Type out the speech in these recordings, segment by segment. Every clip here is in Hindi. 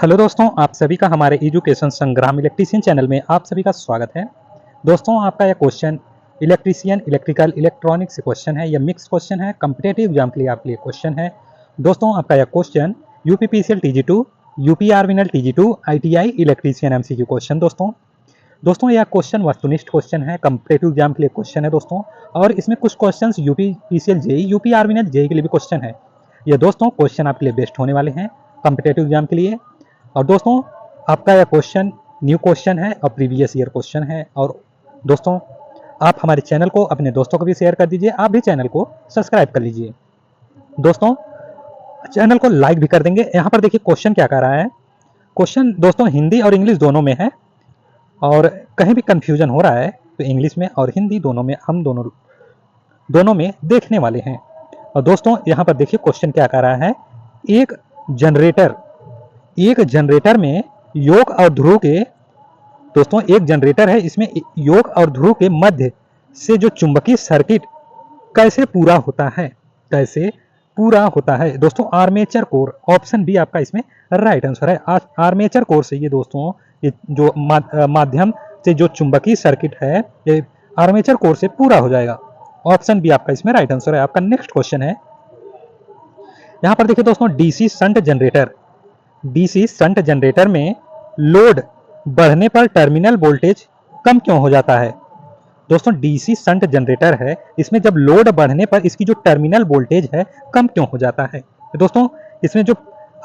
हेलो दोस्तों, आप सभी का हमारे एजुकेशन संग्राम इलेक्ट्रीशियन चैनल में आप सभी का स्वागत है। दोस्तों, आपका यह क्वेश्चन इलेक्ट्रीशियन, इलेक्ट्रिकल, इलेक्ट्रॉनिक से क्वेश्चन है। यह मिक्स क्वेश्चन है, कम्पिटेटिव एग्जाम के लिए आपके लिए क्वेश्चन है। दोस्तों, आपका यह question UPPCL TG two, UPRVNL TG two, ITI electrician MCQ question. दोस्तों यह क्वेश्चन वस्तुनिष्ठ क्वेश्चन है, कम्पिटेटिव एग्जाम के लिए क्वेश्चन है दोस्तों। और इसमें कुछ क्वेश्चन यूपीपीसीएल जेई, यूपीआरवीएनएल जेई के लिए भी क्वेश्चन है। ये दोस्तों क्वेश्चन आपके लिए बेस्ट होने वाले हैं कम्पिटेटिव एग्जाम के लिए। और दोस्तों आपका यह क्वेश्चन न्यू क्वेश्चन है और प्रीवियस ईयर क्वेश्चन है। और दोस्तों आप हमारे चैनल को अपने दोस्तों को भी शेयर कर दीजिए, आप भी चैनल को सब्सक्राइब कर लीजिए। दोस्तों चैनल को लाइक भी कर देंगे। यहाँ पर देखिए क्वेश्चन क्या कह रहा है। क्वेश्चन दोस्तों हिंदी और इंग्लिश दोनों में है, और कहीं भी कंफ्यूजन हो रहा है तो इंग्लिश में और हिंदी दोनों में हम दोनों में देखने वाले हैं। और दोस्तों यहाँ पर देखिए क्वेश्चन क्या कह रहा है। एक जनरेटर में योक और ध्रुव के, दोस्तों एक जनरेटर है, इसमें योक और ध्रुव के मध्य से जो चुंबकीय सर्किट कैसे पूरा होता है दोस्तों, आर्मेचर कोर। ऑप्शन बी आपका इसमें राइट आंसर है। आर्मेचर कोर से ये दोस्तों ये जो माध्यम से जो चुंबकीय सर्किट है ये आर्मेचर कोर से पूरा हो जाएगा। ऑप्शन बी आपका इसमें राइट आंसर है। आपका नेक्स्ट क्वेश्चन है, यहां पर देखिए दोस्तों डीसी शंट जनरेटर में लोड बढ़ने पर टर्मिनल वोल्टेज कम क्यों हो जाता है। दोस्तों डीसी शंट जनरेटर है, इसमें जब लोड बढ़ने पर इसकी जो टर्मिनल वोल्टेज है कम क्यों हो जाता है। दोस्तों इसमें जो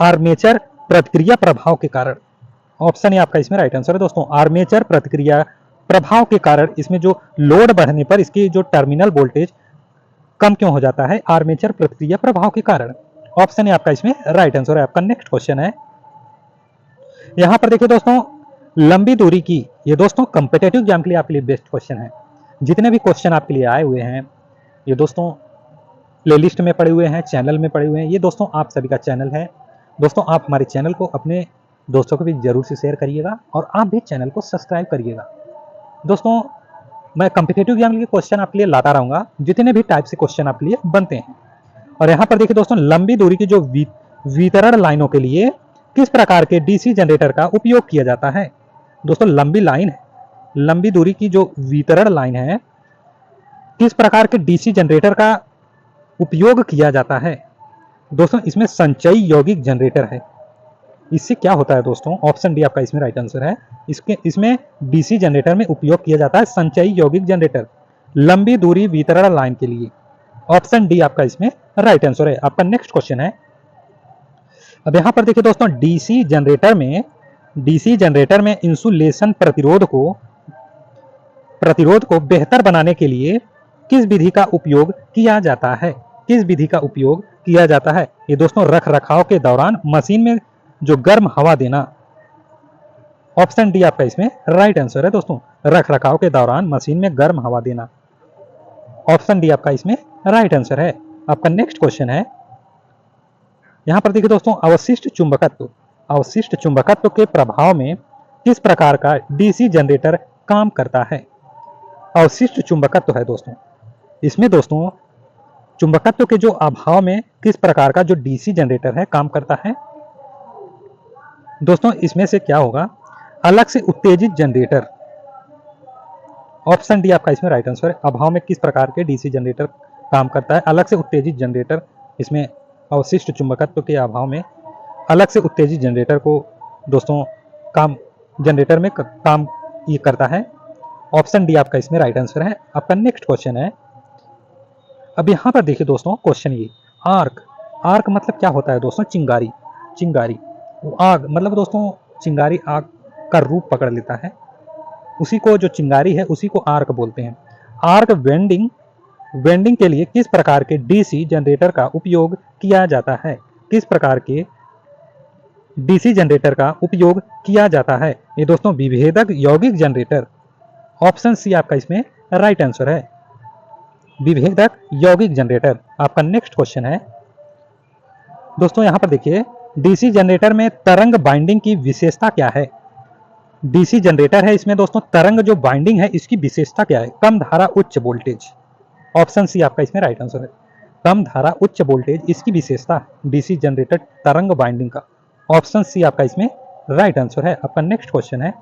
आर्मेचर प्रतिक्रिया प्रभाव के कारण, ऑप्शन है आपका इसमें राइट आंसर है। दोस्तों आर्मेचर प्रतिक्रिया प्रभाव के कारण इसमें जो लोड बढ़ने पर इसकी जो टर्मिनल वोल्टेज कम क्यों हो जाता है, आर्मेचर प्रतिक्रिया प्रभाव के कारण। ऑप्शन है आपका इसमें राइट आंसर है। आपका नेक्स्ट क्वेश्चन है, यहां पर देखिए दोस्तों लंबी दूरी की, ये दोस्तों कंपिटेटिव एग्जाम के लिए आपके लिए बेस्ट क्वेश्चन है। जितने भी क्वेश्चन आपके लिए आए हुए हैं ये दोस्तों प्लेलिस्ट में पड़े हुए हैं, चैनल में पड़े हुए हैं। ये दोस्तों आप सभी का चैनल है। दोस्तों आप हमारे चैनल को अपने दोस्तों को भी जरूर से शेयर करिएगा और आप भी चैनल को सब्सक्राइब करिएगा। दोस्तों मैं कंपिटेटिव एग्जाम के लिए क्वेश्चन आपके लिए लाता रहूंगा, जितने भी टाइप से क्वेश्चन आपके लिए बनते हैं। और यहाँ पर देखिए दोस्तों लंबी दूरी की जो वितरण लाइनों के लिए किस प्रकार के डीसी जनरेटर का उपयोग किया जाता है। दोस्तों लंबी दूरी की जो वितरण लाइन है, किस प्रकार के डीसी जनरेटर का उपयोग किया जाता है। दोस्तों इसमें संचयी यौगिक जनरेटर है। इससे क्या होता है दोस्तों, ऑप्शन डी आपका इसमें राइट आंसर है। इसमें डीसी जनरेटर में उपयोग किया जाता है संचयी यौगिक जनरेटर लंबी दूरी वितरण लाइन के लिए। ऑप्शन डी आपका इसमें राइट आंसर है। आपका नेक्स्ट क्वेश्चन है, अब यहां पर देखिए दोस्तों डीसी जनरेटर में इंसुलेशन प्रतिरोध को बेहतर बनाने के लिए किस विधि का उपयोग किया जाता है। ये दोस्तों रख रखाव के दौरान मशीन में जो गर्म हवा देना। ऑप्शन डी आपका इसमें राइट आंसर है। दोस्तों रख रखाव के दौरान मशीन में गर्म हवा देना। ऑप्शन डी आपका इसमें राइट आंसर है। आपका नेक्स्ट क्वेश्चन है, यहां पर देखिए दोस्तों अवशिष्ट चुंबकत्व के प्रभाव में किस प्रकार का डीसी जनरेटर काम करता है। अवशिष्ट चुंबकत्व है दोस्तों, इसमें दोस्तों चुंबकत्व के जो अभाव में किस प्रकार का जो डीसी जनरेटर है काम करता है। दोस्तों इसमें से क्या होगा, अलग से उत्तेजित जनरेटर। ऑप्शन डी आपका इसमें राइट आंसर है। अभाव में किस प्रकार के डीसी जनरेटर काम करता है, अलग से उत्तेजित जनरेटर। इसमें अवशिष्ट चुंबकत्व के अभाव में अलग से उत्तेजित जनरेटर को दोस्तों जनरेटर में काम ये करता है। ऑप्शन डी आपका इसमें राइट आंसर है। आपका नेक्स्ट क्वेश्चन है, अब यहां पर देखिए दोस्तों क्वेश्चन ये आर्क मतलब क्या होता है दोस्तों, चिंगारी आग मतलब दोस्तों चिंगारी आग का रूप पकड़ लेता है, उसी को जो चिंगारी है उसी को आर्क बोलते हैं। आर्क वेंडिंग के लिए किस प्रकार के डीसी जनरेटर का उपयोग किया जाता है। किस प्रकार के डीसी जनरेटर का उपयोग किया जाता है। ये दोस्तों विभेदक यौगिक जनरेटर। ऑप्शन सी आपका इसमें राइट आंसर है, विभेदक यौगिक जनरेटर। आपका नेक्स्ट क्वेश्चन है, दोस्तों यहां पर देखिए डीसी जनरेटर में तरंग बाइंडिंग की विशेषता क्या है। डीसी जनरेटर है, इसमें दोस्तों तरंग जो बाइंडिंग है इसकी विशेषता क्या है, कम धारा उच्च वोल्टेज। ऑप्शन सी आपका इसमें राइट आंसर है, कम धारा उच्च वोल्टेज इसकी विशेषता डीसी जनरेटर तरंग बाइंडिंग का। ऑप्शन सी आपका इसमें राइट आंसर है। आपका नेक्स्ट क्वेश्चन है।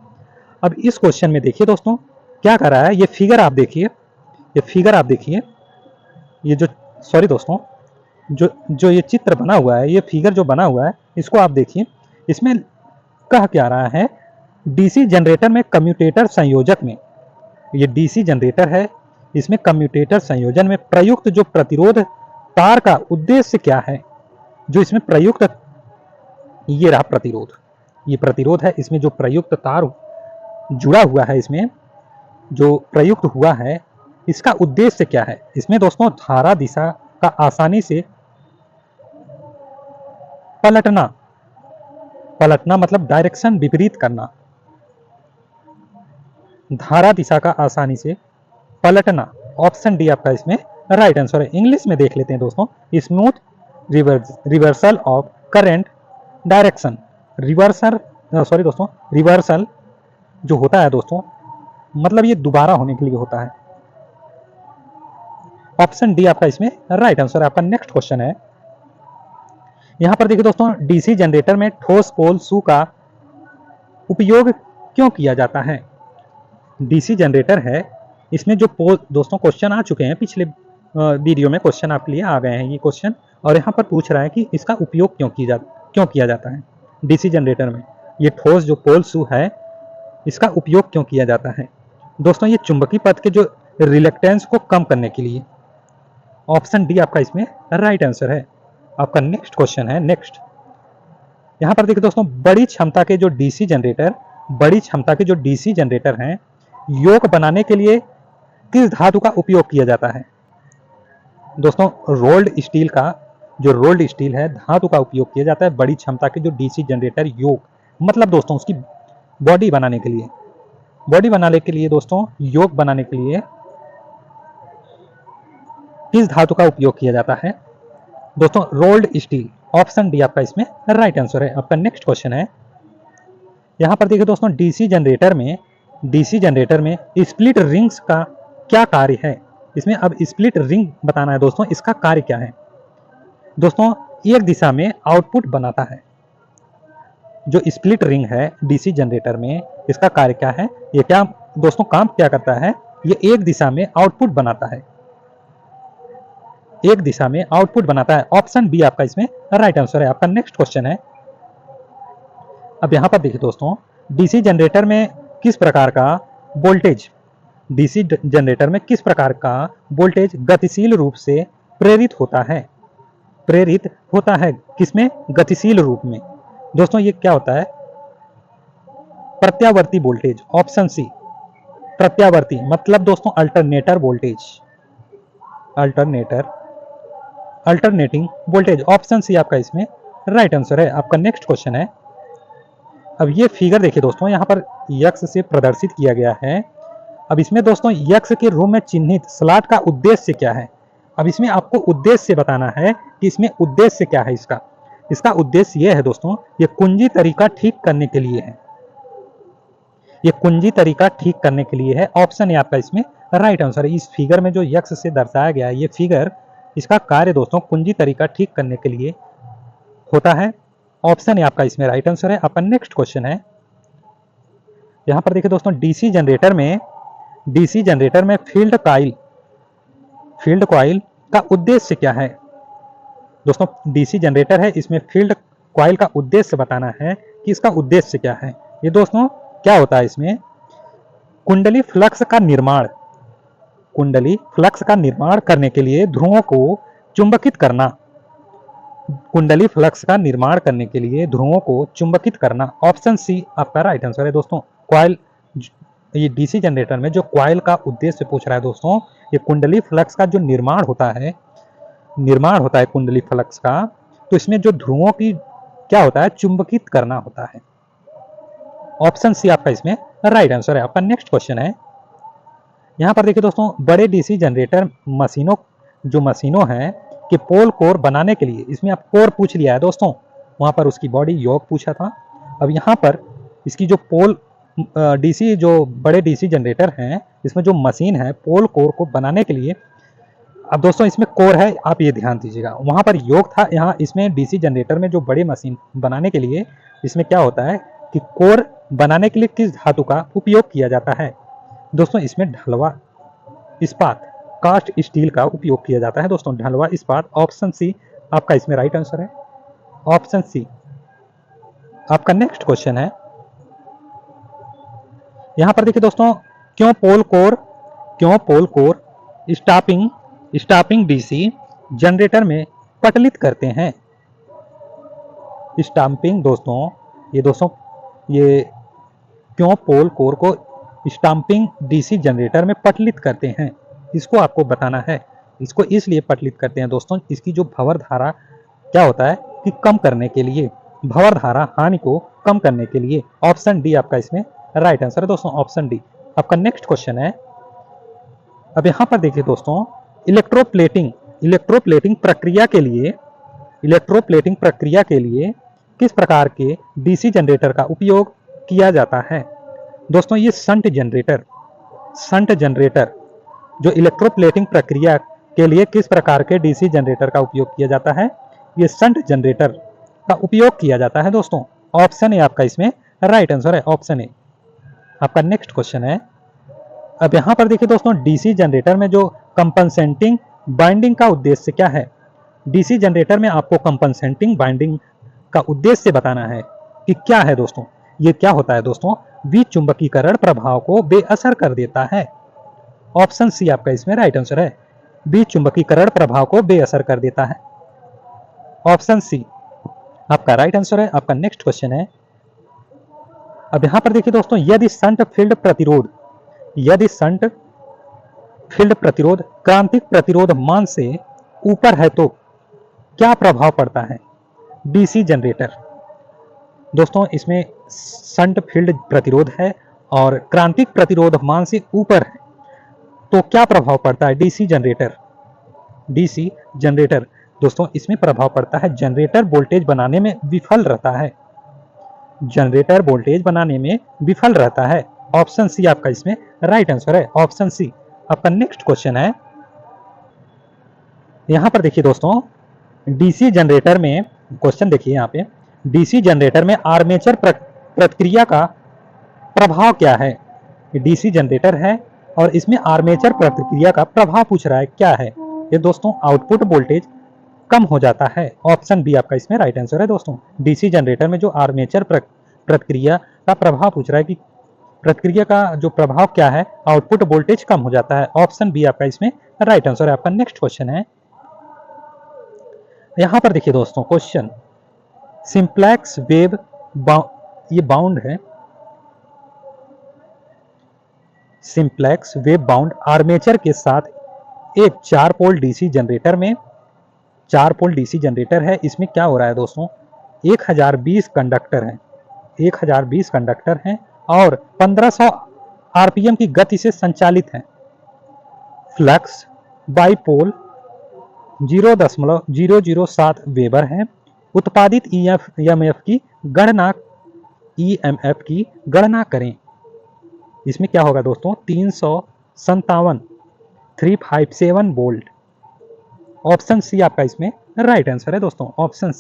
अब इस क्वेश्चन में देखिए दोस्तों क्या कर रहा है, ये फिगर आप देखिए, ये फिगर आप देखिए, ये जो सॉरी दोस्तों, जो जो ये चित्र बना हुआ है, ये फिगर जो बना हुआ है, इसको आप देखिए। इसमें कह क्या रहा है, डीसी जनरेटर में कम्यूटेटर संयोजक में, ये डीसी जनरेटर है, इसमें कम्यूटेटर संयोजन में प्रयुक्त जो प्रतिरोध तार का उद्देश्य क्या है। जो इसमें प्रयुक्त, ये रहा प्रतिरोध, ये प्रतिरोध है, इसमें जो प्रयुक्त तार जुड़ा हुआ है, इसमें जो प्रयुक्त हुआ है, इसका उद्देश्य क्या है। इसमें दोस्तों धारा दिशा का आसानी से पलटना, पलटना मतलब डायरेक्शन विपरीत करना, धारा दिशा का आसानी से पलटना। ऑप्शन डी आपका इसमें राइट आंसर है। इंग्लिश में देख लेते हैं दोस्तों, smooth reversal of current direction. Reversal, sorry दोस्तों, रिवर्सल जो होता है दोस्तों, मतलब ये दोबारा होने के लिए होता है। ऑप्शन डी आपका इसमें राइट आंसर है। आपका नेक्स्ट क्वेश्चन है। यहां पर देखिए दोस्तों, डीसी जनरेटर में ठोस पोल शू का उपयोग क्यों किया जाता है। डीसी जनरेटर है, इसमें जो पोल, दोस्तों क्वेश्चन आ चुके हैं पिछले वीडियो में, क्वेश्चन आपके लिए आ गए हैं ये क्वेश्चन, और यहाँ पर पूछ रहा है कि इसका उपयोग क्यों किया जाता है डीसी जनरेटर में। ये ठोस जो पोल शू है, इसका उपयोग क्यों किया जाता है दोस्तों, ये चुंबकीय पथ के जो रिलेक्टेंस को कम करने के लिए। ऑप्शन डी आपका इसमें राइट आंसर है। आपका नेक्स्ट क्वेश्चन है। नेक्स्ट यहाँ पर देखिए दोस्तों, बड़ी क्षमता के जो डीसी जनरेटर, बड़ी क्षमता के जो डीसी जनरेटर हैं, योक बनाने के लिए किस धातु का उपयोग किया जाता है दोस्तों। रोल्ड स्टील का, जो रोल्ड स्टील है, धातु का उपयोग किया जाता है बड़ी क्षमता के जो डीसी जनरेटर योक, मतलब दोस्तों उसकी बॉडी बनाने के लिए, बॉडी बनाने के लिए दोस्तों, योक बनाने के लिए किस धातु का उपयोग किया जाता है दोस्तों, रोल्ड स्टील। ऑप्शन डी आपका इसमें राइट आंसर है। आपका नेक्स्ट क्वेश्चन है। यहां पर देखिए दोस्तों, डीसी जनरेटर में स्प्लिट रिंग्स का क्या कार्य है। इसमें अब स्प्लिट रिंग बताना है दोस्तों, इसका कार्य क्या है दोस्तों। एक दिशा में आउटपुट बनाता है। जो स्प्लिट रिंग है डीसी जनरेटर में, इसका कार्य क्या है, ये क्या दोस्तों काम क्या करता है, ये एक दिशा में आउटपुट बनाता है, एक दिशा में आउटपुट बनाता है। ऑप्शन बी आपका इसमें राइट आंसर है। आपका नेक्स्ट क्वेश्चन है। अब यहां पर देखिए दोस्तों, डीसी जनरेटर में किस प्रकार का वोल्टेज, डीसी जनरेटर में किस प्रकार का वोल्टेज गतिशील रूप से प्रेरित होता है, प्रेरित होता है किसमें, गतिशील रूप में दोस्तों। ये क्या होता है, प्रत्यावर्ती वोल्टेज। ऑप्शन सी प्रत्यावर्ती मतलब दोस्तों alternator voltage, alternating voltage. Option C आपका इसमें राइट आंसर है। आपका नेक्स्ट क्वेश्चन है। अब ये फिगर देखिए दोस्तों, यहाँ पर यक्स से प्रदर्शित किया गया है। अब इसमें दोस्तों यक्स के रूप में चिन्हित स्लॉट का उद्देश्य क्या है। अब इसमें आपको उद्देश्य बताना है कि इसमें उद्देश्य क्या है। इसका उद्देश्य यह है दोस्तों, ये कुंजी तरीका ठीक करने के लिए है, ये कुंजी तरीका ठीक करने के लिए है। ऑप्शन है आपका इसमें राइट आंसर है। इस फिगर में जो यक्स से दर्शाया गया है, ये फिगर, इसका कार्य दोस्तों कुंजी तरीका ठीक करने के लिए होता है। ऑप्शन है आपका इसमें राइट आंसर है। आपका नेक्स्ट क्वेश्चन है। यहां पर देखिए दोस्तों, डीसी जनरेटर में फील्ड कॉइल का उद्देश्य क्या है दोस्तों। डीसी जनरेटर है, इसमें फील्ड कॉइल का उद्देश्य बताना है कि इसका उद्देश्य क्या है। ये दोस्तों क्या होता है, इसमें कुंडली फ्लक्स का निर्माण, कुंडली फ्लक्स का निर्माण करने के लिए ध्रुवों को चुंबकित करना, कुंडली फ्लक्स का निर्माण करने के लिए ध्रुवों को चुंबकित करना। ऑप्शन सी आपका राइट आंसर है दोस्तों। कॉइल, ये डीसी जनरेटर में जो कॉइल का उद्देश्य पूछ रहा है दोस्तों, ये कुंडली फ्लक्स का जो निर्माण होता है कुंडली फ्लक्स का, तो इसमें जो ध्रुवों की क्या होता है, चुंबकित करना होता है। ऑप्शन सी आपका इसमें राइट आंसर है। आपका नेक्स्ट क्वेश्चन है। यहां पर देखिए दोस्तों, बड़े डीसी जनरेटर मशीनों हैं कि पोल कोर बनाने के लिए, इसमें आप कोर पूछ लिया है दोस्तों, वहां पर उसकी बॉडी योग पूछा था। अब यहाँ पर इसकी जो पोल डीसी, जो बड़े डीसी जनरेटर हैं, इसमें जो मशीन है पोल कोर को बनाने के लिए, अब दोस्तों इसमें कोर है, आप ये ध्यान दीजिएगा, वहां पर योग था, यहाँ इसमें डीसी जनरेटर में जो बड़े मशीन बनाने के लिए इसमें क्या होता है कि कि कोर बनाने के लिए किस धातु का उपयोग किया जाता है? दोस्तों इसमें ढलवा इस्पात, कास्ट स्टील का उपयोग किया जाता है। दोस्तों ढलवा इस्पात, ऑप्शन सी आपका इसमें राइट आंसर है, ऑप्शन सी। आपका नेक्स्ट क्वेश्चन है, यहां पर देखिए दोस्तों, क्यों पोल कोर स्टापिंग डीसी जनरेटर में पटलित करते हैं? स्टाम्पिंग दोस्तों, ये क्यों पोल कोर को स्टाम्पिंग डीसी जनरेटर में पटलित करते हैं, इसको आपको बताना है। इसको इसलिए पटलित करते हैं दोस्तों, इसकी जो भंवर धारा क्या होता है कि कम करने के लिए, भंवर धारा हानि को कम करने के लिए। ऑप्शन डी आपका इसमें राइट आंसर है दोस्तों, ऑप्शन डी। आपका नेक्स्ट क्वेश्चन है, अब यहां पर देखिए दोस्तों, इलेक्ट्रोप्लेटिंग प्रक्रिया के लिए किस प्रकार के डीसी जनरेटर का उपयोग किया जाता है? दोस्तों ये शंट जनरेटर जो इलेक्ट्रोप्लेटिंग प्रक्रिया के लिए किस प्रकार के डीसी जनरेटर का उपयोग किया जाता है? ये शंट जनरेटर का उपयोग किया जाता है दोस्तों। ऑप्शन ए आपका इसमें राइट आंसर है, ऑप्शन ए। आपका नेक्स्ट क्वेश्चन है, अब यहां पर देखिए दोस्तों, डीसी जनरेटर में जो कंपनसेटिंग बाइंडिंग का उद्देश्य क्या है? डीसी जनरेटर में आपको कंपनसेटिंग बाइंडिंग का उद्देश्य बताना है कि क्या है दोस्तों। ये क्या होता है दोस्तों? विचुंबकीकरण प्रभाव को बेअसर कर देता है। ऑप्शन सी आपका इसमें राइट आंसर है, विचुंबकीकरण प्रभाव को बेअसर कर देता है, ऑप्शन सी आपका राइट आंसर है। आपका नेक्स्ट क्वेश्चन है, अब यहां पर देखिए दोस्तों, यदि शंट फील्ड प्रतिरोध क्रांतिक प्रतिरोध मान से ऊपर है तो क्या प्रभाव पड़ता है? डीसी जनरेटर दोस्तों, इसमें शंट फील्ड प्रतिरोध है और क्रांतिक प्रतिरोध मान से ऊपर है तो क्या प्रभाव पड़ता है? डीसी जनरेटर दोस्तों, इसमें प्रभाव पड़ता है, जनरेटर वोल्टेज बनाने में विफल रहता है। ऑप्शन सी आपका इसमें राइट आंसर है, ऑप्शन सी। आपका नेक्स्ट क्वेश्चन है, यहां पर देखिए दोस्तों, डीसी जनरेटर में क्वेश्चन देखिए, यहाँ पे डीसी जनरेटर में आर्मेचर प्रतिक्रिया का प्रभाव क्या है? डीसी जनरेटर है और इसमें आर्मेचर प्रतिक्रिया का प्रभाव पूछ रहा है, क्या है ये दोस्तों? आउटपुट वोल्टेज कम हो जाता है, ऑप्शन बी आपका इसमें राइट आंसर है दोस्तों। डीसी जनरेटर में जो आर्मेचर प्रतिक्रिया का प्रभाव पूछ रहा है कि प्रतिक्रिया का जो प्रभाव क्या है, आउटपुट वोल्टेज कम हो जाता है, ऑप्शन बी आपका इसमें राइट आंसर है। आपका नेक्स्ट क्वेश्चन है, यहां पर देखिए दोस्तों, क्वेश्चन सिंप्लेक्स वेव ये बाउंड है, सिंप्लेक्स वेव बाउंड आर्मेचर के साथ एक 4 पोल डीसी जनरेटर है। इसमें क्या हो रहा है दोस्तों? 1020 कंडक्टर हैं और 1500 आरपीएम की गति से संचालित हैं। फ्लक्स बाईपोल 0.007 वेबर है। उत्पादित ईएमएफ की गणना करें। इसमें क्या होगा दोस्तों? 357 वोल्ट। ऑप्शन सी आपका इसमें राइट आंसर है दोस्तों, option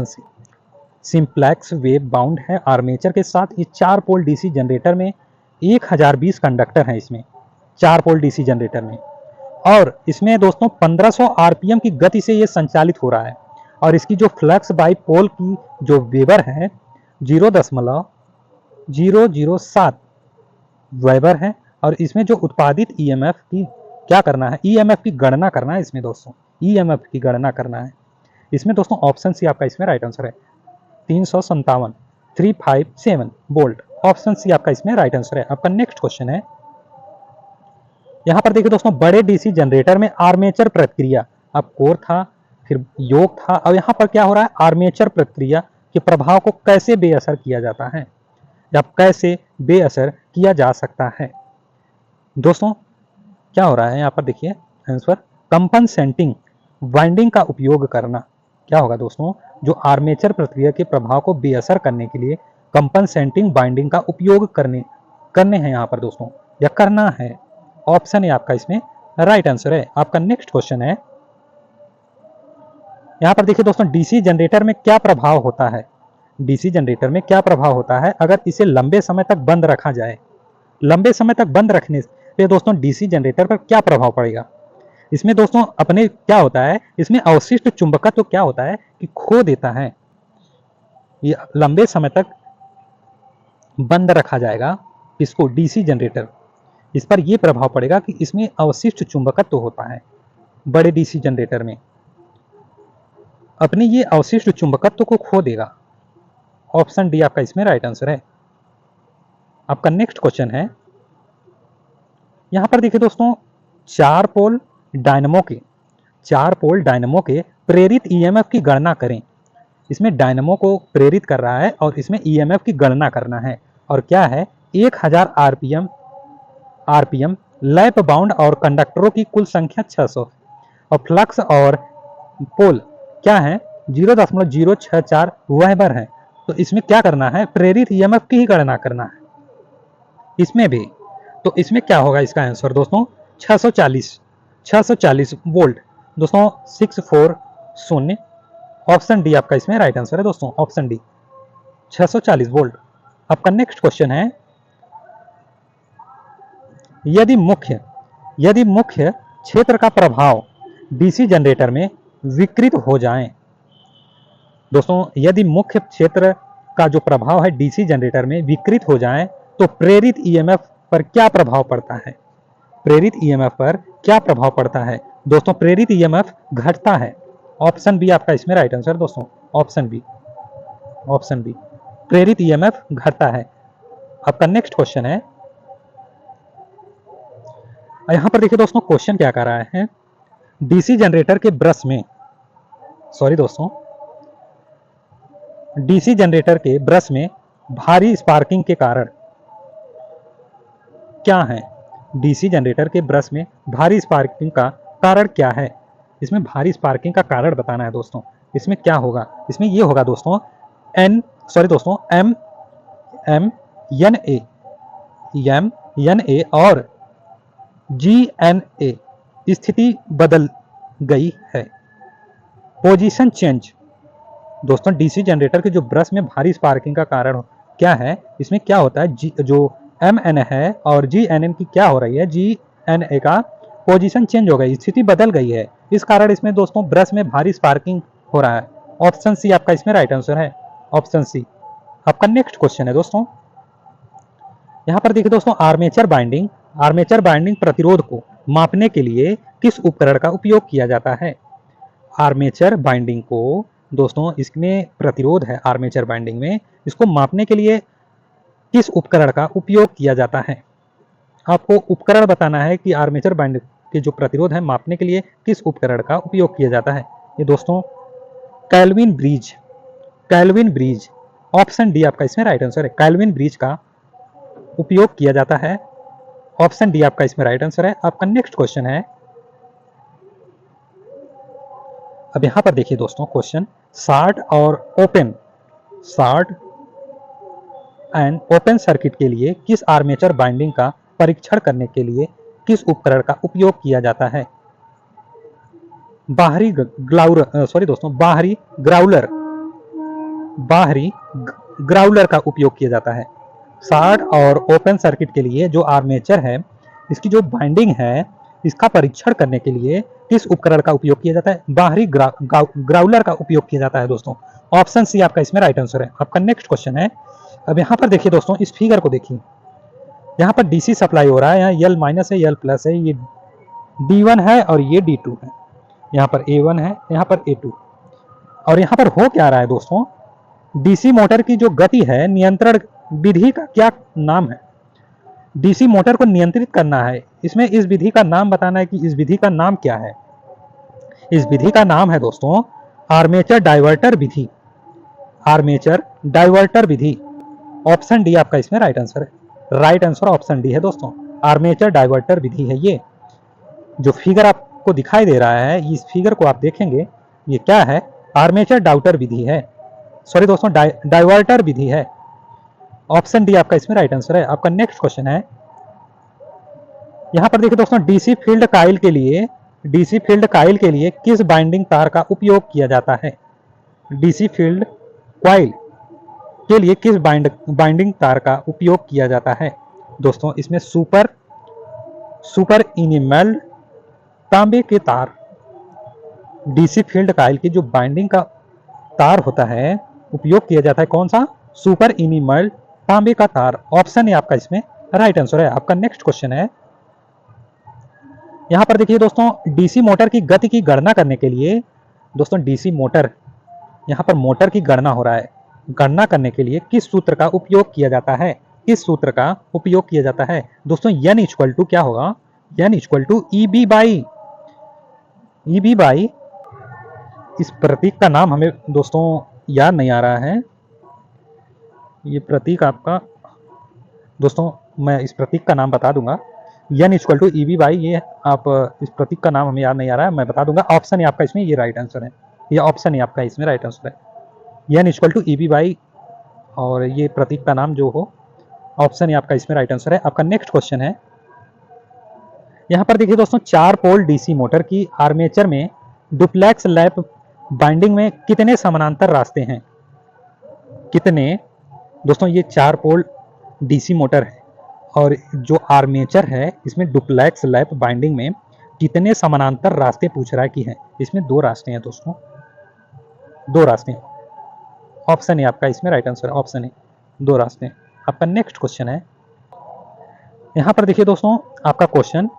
C. Simplex wave bound है आर्मेचर के साथ। ये 4 पोल डीसी जनरेटर में 1020 कंडक्टर हैं, इसमें 4 पोल डीसी जनरेटर में, और इसमें दोस्तों 1500 आरपीएम की गति से ये संचालित हो रहा है। और इसकी जो फ्लक्स बाई पोल की जो वेबर है 0.007 वेबर है। और इसमें जो उत्पादित ईएमएफ की क्या करना है? ईएमएफ की गणना करना है इसमें दोस्तों, ईएमएफ की गणना करना है इसमें दोस्तों। ऑप्शन सी आपका इसमें राइट आंसर है, 357 वोल्ट। ऑप्शन सी आपका इसमें राइट आंसर है। आपका नेक्स्ट क्वेश्चन है, यहां पर देखिए दोस्तों, बड़े डीसी जनरेटर में आर्मेचर प्रतिक्रिया, अब कोर था फिर योग था, अब यहां पर क्या हो रहा है? आर्मेचर प्रतिक्रिया के प्रभाव को कैसे बेअसर किया जाता है या कैसे बेअसर किया जा सकता है? दोस्तों क्या हो रहा है यहाँ पर देखिए आंसर, कंपनसेटिंग वाइंडिंग का उपयोग करना। क्या होगा दोस्तों? जो आर्मेचर प्रतिक्रिया के प्रभाव को बेअसर करने के लिए कंपनसेटिंग बाइंडिंग का उपयोग करने हैं यहाँ पर दोस्तों, या करना है। ऑप्शन है आपका इसमें राइट आंसर है। आपका नेक्स्ट क्वेश्चन है, यहाँ पर देखिए दोस्तों, डीसी जनरेटर में क्या प्रभाव होता है, डीसी जनरेटर में क्या प्रभाव होता है अगर इसे लंबे समय तक बंद रखा जाए। लंबे समय तक बंद रखने पे दोस्तों डीसी जनरेटर पर क्या प्रभाव पड़ेगा। इसमें दोस्तों अपने क्या होता है, इसमें अवशिष्ट चुंबकत्व क्या होता है कि खो देता है। ये लंबे समय तक बंद रखा जाएगा इसको, डीसी जनरेटर, इस पर यह प्रभाव पड़ेगा कि इसमें अवशिष्ट चुंबकत्व होता है। बड़े डीसी जनरेटर में अपने ये अवशिष्ट चुंबकत्व को खो देगा। ऑप्शन डी आपका इसमें राइट आंसर है। आपका नेक्स्ट क्वेश्चन है, यहां पर देखिए दोस्तों, चार पोल डायनमो के प्रेरित ईएमएफ की गणना करें। इसमें डायनमो को प्रेरित कर रहा है और इसमें ईएमएफ की गणना करना है, और क्या है, 1000 आरपीएम, लैप बाउंड और कंडक्टरों की कुल संख्या 600, और फ्लक्स और पोल क्या है, 0.064 वेबर है। तो इसमें क्या करना है, प्रेरित ईएमएफ की ही गणना करना है इसमें भी। तो इसमें क्या होगा इसका आंसर दोस्तों, 640 वोल्ट दोस्तों, 640। ऑप्शन डी आपका इसमें राइट आंसर है दोस्तों, ऑप्शन डी 640 वोल्ट। आपका नेक्स्ट क्वेश्चन है, यदि मुख्य क्षेत्र का प्रभाव डीसी जनरेटर में विकृत हो जाए। दोस्तों यदि मुख्य क्षेत्र का जो प्रभाव है डीसी जनरेटर में विकृत हो जाए तो प्रेरित ईएमएफ पर क्या प्रभाव पड़ता है। प्रेरित ईएमएफ पर क्या प्रभाव पड़ता है दोस्तों, प्रेरित ईएमएफ घटता है। ऑप्शन बी आपका इसमें राइट आंसर दोस्तों, ऑप्शन बी प्रेरित ईएमएफ घटता है। आपका नेक्स्ट क्वेश्चन है, यहां पर देखिए दोस्तों क्वेश्चन क्या कर रहा है, डीसी जनरेटर के ब्रश में भारी स्पार्किंग के कारण क्या है। डीसी जनरेटर के ब्रश में भारी स्पार्किंग का कारण क्या है। इसमें भारी स्पार्किंग का कारण बताना है दोस्तों। इसमें क्या होगा, इसमें ये होगा दोस्तों एम एन ए और GNA स्थिति बदल गई है। पोजीशन चेंज दोस्तों, डीसी जनरेटर के जो ब्रश में भारी स्पार्किंग का कारण क्या है, इसमें क्या होता है, जो MN है और GNN की क्या हो रही है, GNA का पोजीशन चेंज हो गई, स्थिति बदल गई है, इस कारण इसमें दोस्तों ब्रश में भारी स्पार्किंग हो रहा है। ऑप्शन सी आपका इसमें राइट आंसर है, ऑप्शन सी। आपका नेक्स्ट क्वेश्चन है दोस्तों, यहां पर देखिए दोस्तों, आर्मेचर बाइंडिंग प्रतिरोध को मापने के लिए किस उपकरण का उपयोग किया जाता है। आर्मेचर बाइंडिंग को दोस्तों, इसमें प्रतिरोध है आर्मेचर बाइंडिंग में, इसको मापने के लिए किस उपकरण का उपयोग किया जाता है। आपको उपकरण बताना है कि आर्मेचर बाइंडिंग के जो प्रतिरोध है मापने के लिए किस उपकरण का उपयोग किया जाता है। ये दोस्तों कैल्विन ब्रिज, ऑप्शन डी आपका इसमें राइट आंसर है, कैल्विन ब्रिज का उपयोग किया जाता है। ऑप्शन डी आपका इसमें राइट आंसर है। आपका नेक्स्ट क्वेश्चन है, अब यहां पर देखिए दोस्तों question, short and open circuit के लिए किस आर्मेचर बाइंडिंग का परीक्षण करने के लिए किस उपकरण का उपयोग किया जाता है। बाहरी ग्राउलर का उपयोग किया जाता है। शॉर्ट और ओपन सर्किट के लिए जो आर्मेचर है, इसकी जो बाइंडिंग है, इसका परीक्षण करने के लिए किस उपकरण का उपयोग किया जाता है, बाहरी ग्राउलर का उपयोग किया जाता है दोस्तों। ऑप्शन सी आपका इसमें राइट आंसर है। आपका नेक्स्ट क्वेश्चन है, अब यहाँ पर देखिए दोस्तों, इस फिगर को देखिए, यहाँ पर डीसी सप्लाई हो रहा है, यहाँ L- है, L+ है, ये D1 है और ये D2 है, यहाँ पर A1 है, यहाँ पर A2, और यहाँ पर हो क्या रहा है दोस्तों, डीसी मोटर की जो गति है, नियंत्रण विधि का क्या नाम है। डीसी मोटर को नियंत्रित करना है, इसमें इस विधि का नाम बताना है कि इस विधि का नाम क्या है। इस विधि का नाम है दोस्तों आर्मेचर डाइवर्टर विधि। ऑप्शन डी आपका इसमें राइट आंसर है, राइट आंसर ऑप्शन डी है दोस्तों, आर्मेचर डाइवर्टर विधि है। ये जो फिगर आपको दिखाई दे रहा है, इस फिगर को आप देखेंगे, ये क्या है, आर्मेचर डाउटर विधि है, सॉरी दोस्तों डाइवर्टर विधि है। ऑप्शन डी आपका इसमें राइट आंसर है। आपका नेक्स्ट क्वेश्चन है, यहां पर देखिए दोस्तों, डीसी फील्ड कॉइल के लिए डीसी फील्ड कॉइल के लिए किस बाइंडिंग तार का उपयोग किया जाता है? डीसी फील्ड कॉइल के लिए किस बाइंडिंग तार का उपयोग किया जाता है? दोस्तों इसमें सुपर इनिमल्ड तांबे के तार। डीसी फील्ड कॉइल की जो बाइंडिंग का तार होता है उपयोग किया जाता है कौन सा? सुपर इनिमल्ड तांबे का तार। ऑप्शन है आपका इसमें राइट आंसर है। आपका नेक्स्ट क्वेश्चन है, यहां पर देखिए दोस्तों, डीसी मोटर की गति की गणना करने के लिए, दोस्तों डीसी मोटर, यहां पर मोटर की गणना हो रहा है, गणना करने के लिए किस सूत्र का उपयोग किया जाता है? किस सूत्र का उपयोग किया जाता है? दोस्तों n इक्वल टू क्या होगा? n equal to E B by, इस प्रतीक का नाम हमें दोस्तों याद नहीं आ रहा है। ये प्रतीक आपका, दोस्तों मैं इस प्रतीक का नाम बता दूंगा, n equal to E B by, ये आप इस प्रतीक का नाम हमें याद नहीं आ रहा है, मैं बता दूंगा। ऑप्शन है आपका इसमें ये राइट आंसर है, ये ऑप्शन है आपका इसमें राइट आंसर है, n equal to E B by, और ये प्रतीक का नाम जो हो, ऑप्शन है आपका इसमें राइट आंसर है। आपका नेक्स्ट क्वेश्चन है, यहाँ पर देखिए दोस्तों, 4 पोल डीसी मोटर की आर्मेचर में डुप्लेक्स लैप बाइंडिंग में कितने समानांतर रास्ते हैं? कितने? दोस्तों ये 4 पोल डीसी मोटर है और जो आर्मेचर है इसमें डुप्लेक्स लैप बाइंडिंग में कितने समानांतर रास्ते पूछ रहा है कि है? इसमें 2 रास्ते हैं दोस्तों, 2 रास्ते। ऑप्शन है आपका इसमें राइट आंसर, ऑप्शन है 2 रास्ते। आपका नेक्स्ट क्वेश्चन है, यहाँ पर देखिए दोस्तों, आपका क्वेश्चन,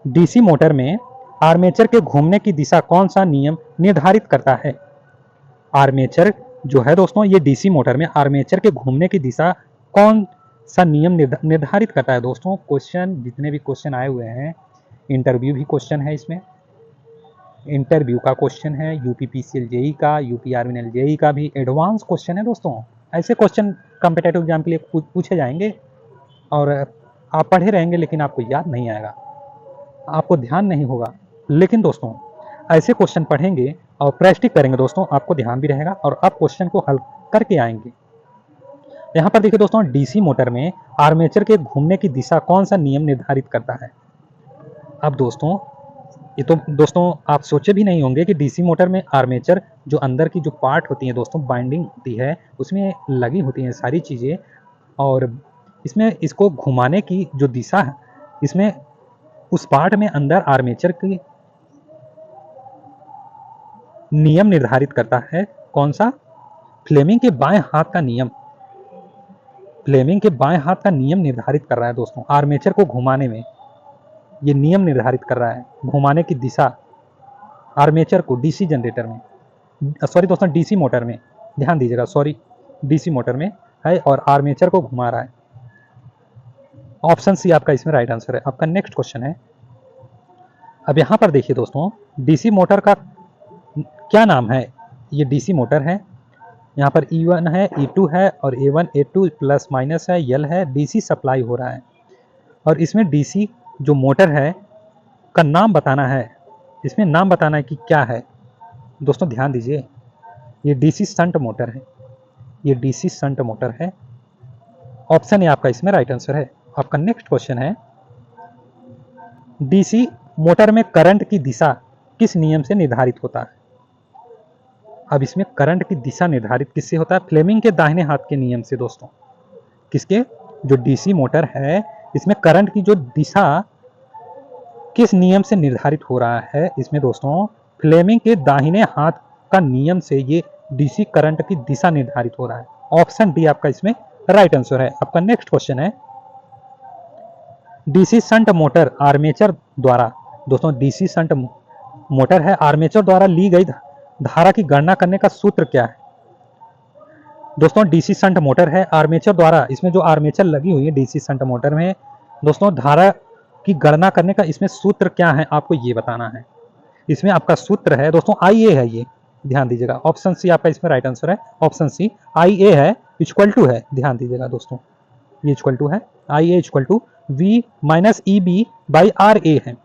डीसी मोटर में आर्मेचर के घूमने की दिशा कौन सा नियम निर्धारित करता है? आर्मेचर जो है दोस्तों, ये डीसी मोटर में आर्मेचर के घूमने की दिशा कौन सा नियम निर्धारित करता है? दोस्तों क्वेश्चन, जितने भी क्वेश्चन आए हुए हैं, इंटरव्यू भी क्वेश्चन है इसमें, इंटरव्यू का क्वेश्चन है, यूपीपीसीएल जेई का, यूपी आर्मी जेई का भी एडवांस क्वेश्चन है दोस्तों। ऐसे क्वेश्चन कॉम्पिटेटिव एग्जाम के लिए पूछे जाएंगे और आप पढ़े रहेंगे लेकिन आपको याद नहीं आएगा, आपको ध्यान नहीं होगा। लेकिन दोस्तों ऐसे क्वेश्चन पढ़ेंगे और प्रैक्टिस करेंगे दोस्तों, आपको ध्यान भी रहेगा और आप क्वेश्चन को हल करके आएंगे। यहाँ पर देखिए दोस्तों, डीसी मोटर में आर्मेचर के घूमने की दिशा कौन सा नियम निर्धारित करता है? अब दोस्तों ये तो दोस्तों आप सोचे भी नहीं होंगे कि डीसी मोटर में आर्मेचर जो अंदर की जो पार्ट होती है दोस्तों, बाइंडिंग होती है, उसमें लगी होती हैं सारी चीज़ें, और इसमें इसको घुमाने की जो दिशा है, इसमें उस पार्ट में अंदर आर्मेचर की नियम निर्धारित करता है कौन सा? फ्लेमिंग के बाएं हाथ का नियम, फ्लेमिंग के बाएं हाथ का नियम निर्धारित कर रहा है दोस्तों, आर्मेचर को घुमाने में ये नियम निर्धारित कर रहा है, घुमाने की दिशा आर्मेचर को डीसी जनरेटर में, सॉरी दोस्तों डीसी मोटर में, ध्यान दीजिएगा, सॉरी डीसी मोटर में है और आर्मेचर को घुमा रहा है। ऑप्शन सी आपका इसमें राइट आंसर है। आपका नेक्स्ट क्वेश्चन है, अब यहाँ पर देखिए दोस्तों, डीसी मोटर का क्या नाम है? ये डीसी मोटर है, यहाँ पर E1 है, E2 है और A1 A2 प्लस माइनस है, L है, डीसी सप्लाई हो रहा है और इसमें डीसी जो मोटर है का नाम बताना है, इसमें नाम बताना है कि क्या है। दोस्तों ध्यान दीजिए, ये डीसी शंट मोटर है, ये डीसी शंट मोटर है, ऑप्शन है आपका इसमें राइट आंसर है। आपका नेक्स्ट क्वेश्चन है, डीसी मोटर में करंट की दिशा किस नियम से निर्धारित होता है? अब इसमें करंट की दिशा निर्धारित किससे होता है? फ्लेमिंग के दाहिने हाथ के नियम से दोस्तों। किसके? जो डीसी मोटर है इसमें करंट की जो दिशा किस नियम से निर्धारित हो रहा है? इसमें दोस्तों फ्लेमिंग के दाहिने हाथ का नियम से ये डीसी करंट की दिशा निर्धारित हो रहा है। ऑप्शन डी आपका इसमें राइट आंसर है। आपका नेक्स्ट क्वेश्चन है, डीसी शंट मोटर आर्मेचर द्वारा, दोस्तों डीसी शंट मोटर है, आर्मेचर द्वारा ली गई धारा की गणना करने का सूत्र क्या है? दोस्तों डीसी शंट मोटर है, आर्मेचर द्वारा, इसमें जो आर्मेचर लगी हुई है डीसी शंट मोटर में दोस्तों, धारा की गणना करने का इसमें सूत्र क्या है आपको ये बताना है। इसमें आपका सूत्र है दोस्तों IA है, ये ध्यान दीजिएगा। ऑप्शन सी आपका इसमें राइट आंसर है। ऑप्शन सी IA है, इक्वल टू है, ध्यान दीजिएगा दोस्तों, ये इक्वल टू है, IA equal to V minus EB by RA है।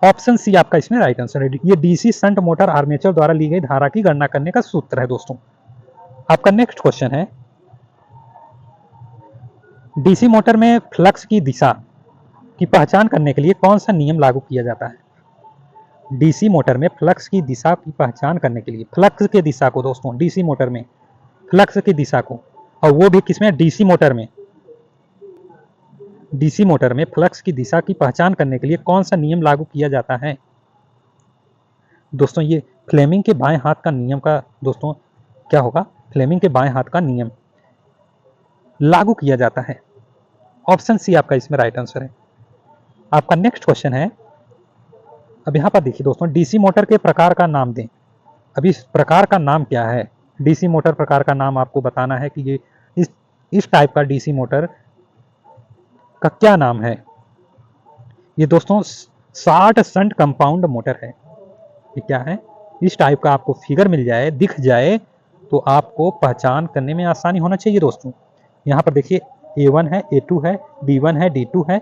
ऑप्शन सी आपका इसमें राइट आंसर है। ये डीसी शंट मोटर आर्मेचर द्वारा ली गई धारा की गणना करने का सूत्र है दोस्तों। आपका नेक्स्ट क्वेश्चन है, डीसी मोटर में फ्लक्स की दिशा की पहचान करने के लिए कौन सा नियम लागू किया जाता है? डीसी मोटर में फ्लक्स की दिशा की पहचान करने के लिए, फ्लक्स की दिशा को दोस्तों, डीसी मोटर में फ्लक्स की दिशा को, और वो भी किसमें, डीसी मोटर में, डीसी मोटर में फ्लक्स की दिशा की पहचान करने के लिए कौन सा नियम लागू किया जाता है? दोस्तों ये फ्लेमिंग के बाएं हाथ का नियम का दोस्तों क्या होगा, फ्लेमिंग के बाएं हाथ का नियम लागू किया जाता है। ऑप्शन सी आपका इसमें राइट आंसर है। आपका नेक्स्ट क्वेश्चन है, अब यहाँ पर देखिए दोस्तों, डीसी मोटर के प्रकार का नाम दें। अब इस प्रकार का नाम क्या है, डीसी मोटर प्रकार का नाम आपको बताना है कि ये इस टाइप का डीसी मोटर का क्या नाम है। ये दोस्तों 60 शंट कंपाउंड मोटर है। ये क्या है, इस टाइप का आपको फिगर मिल जाए, दिख जाए, तो आपको पहचान करने में आसानी होना चाहिए दोस्तों। यहाँ पर देखिए A1 है, A2 है, D1 है, D2 है,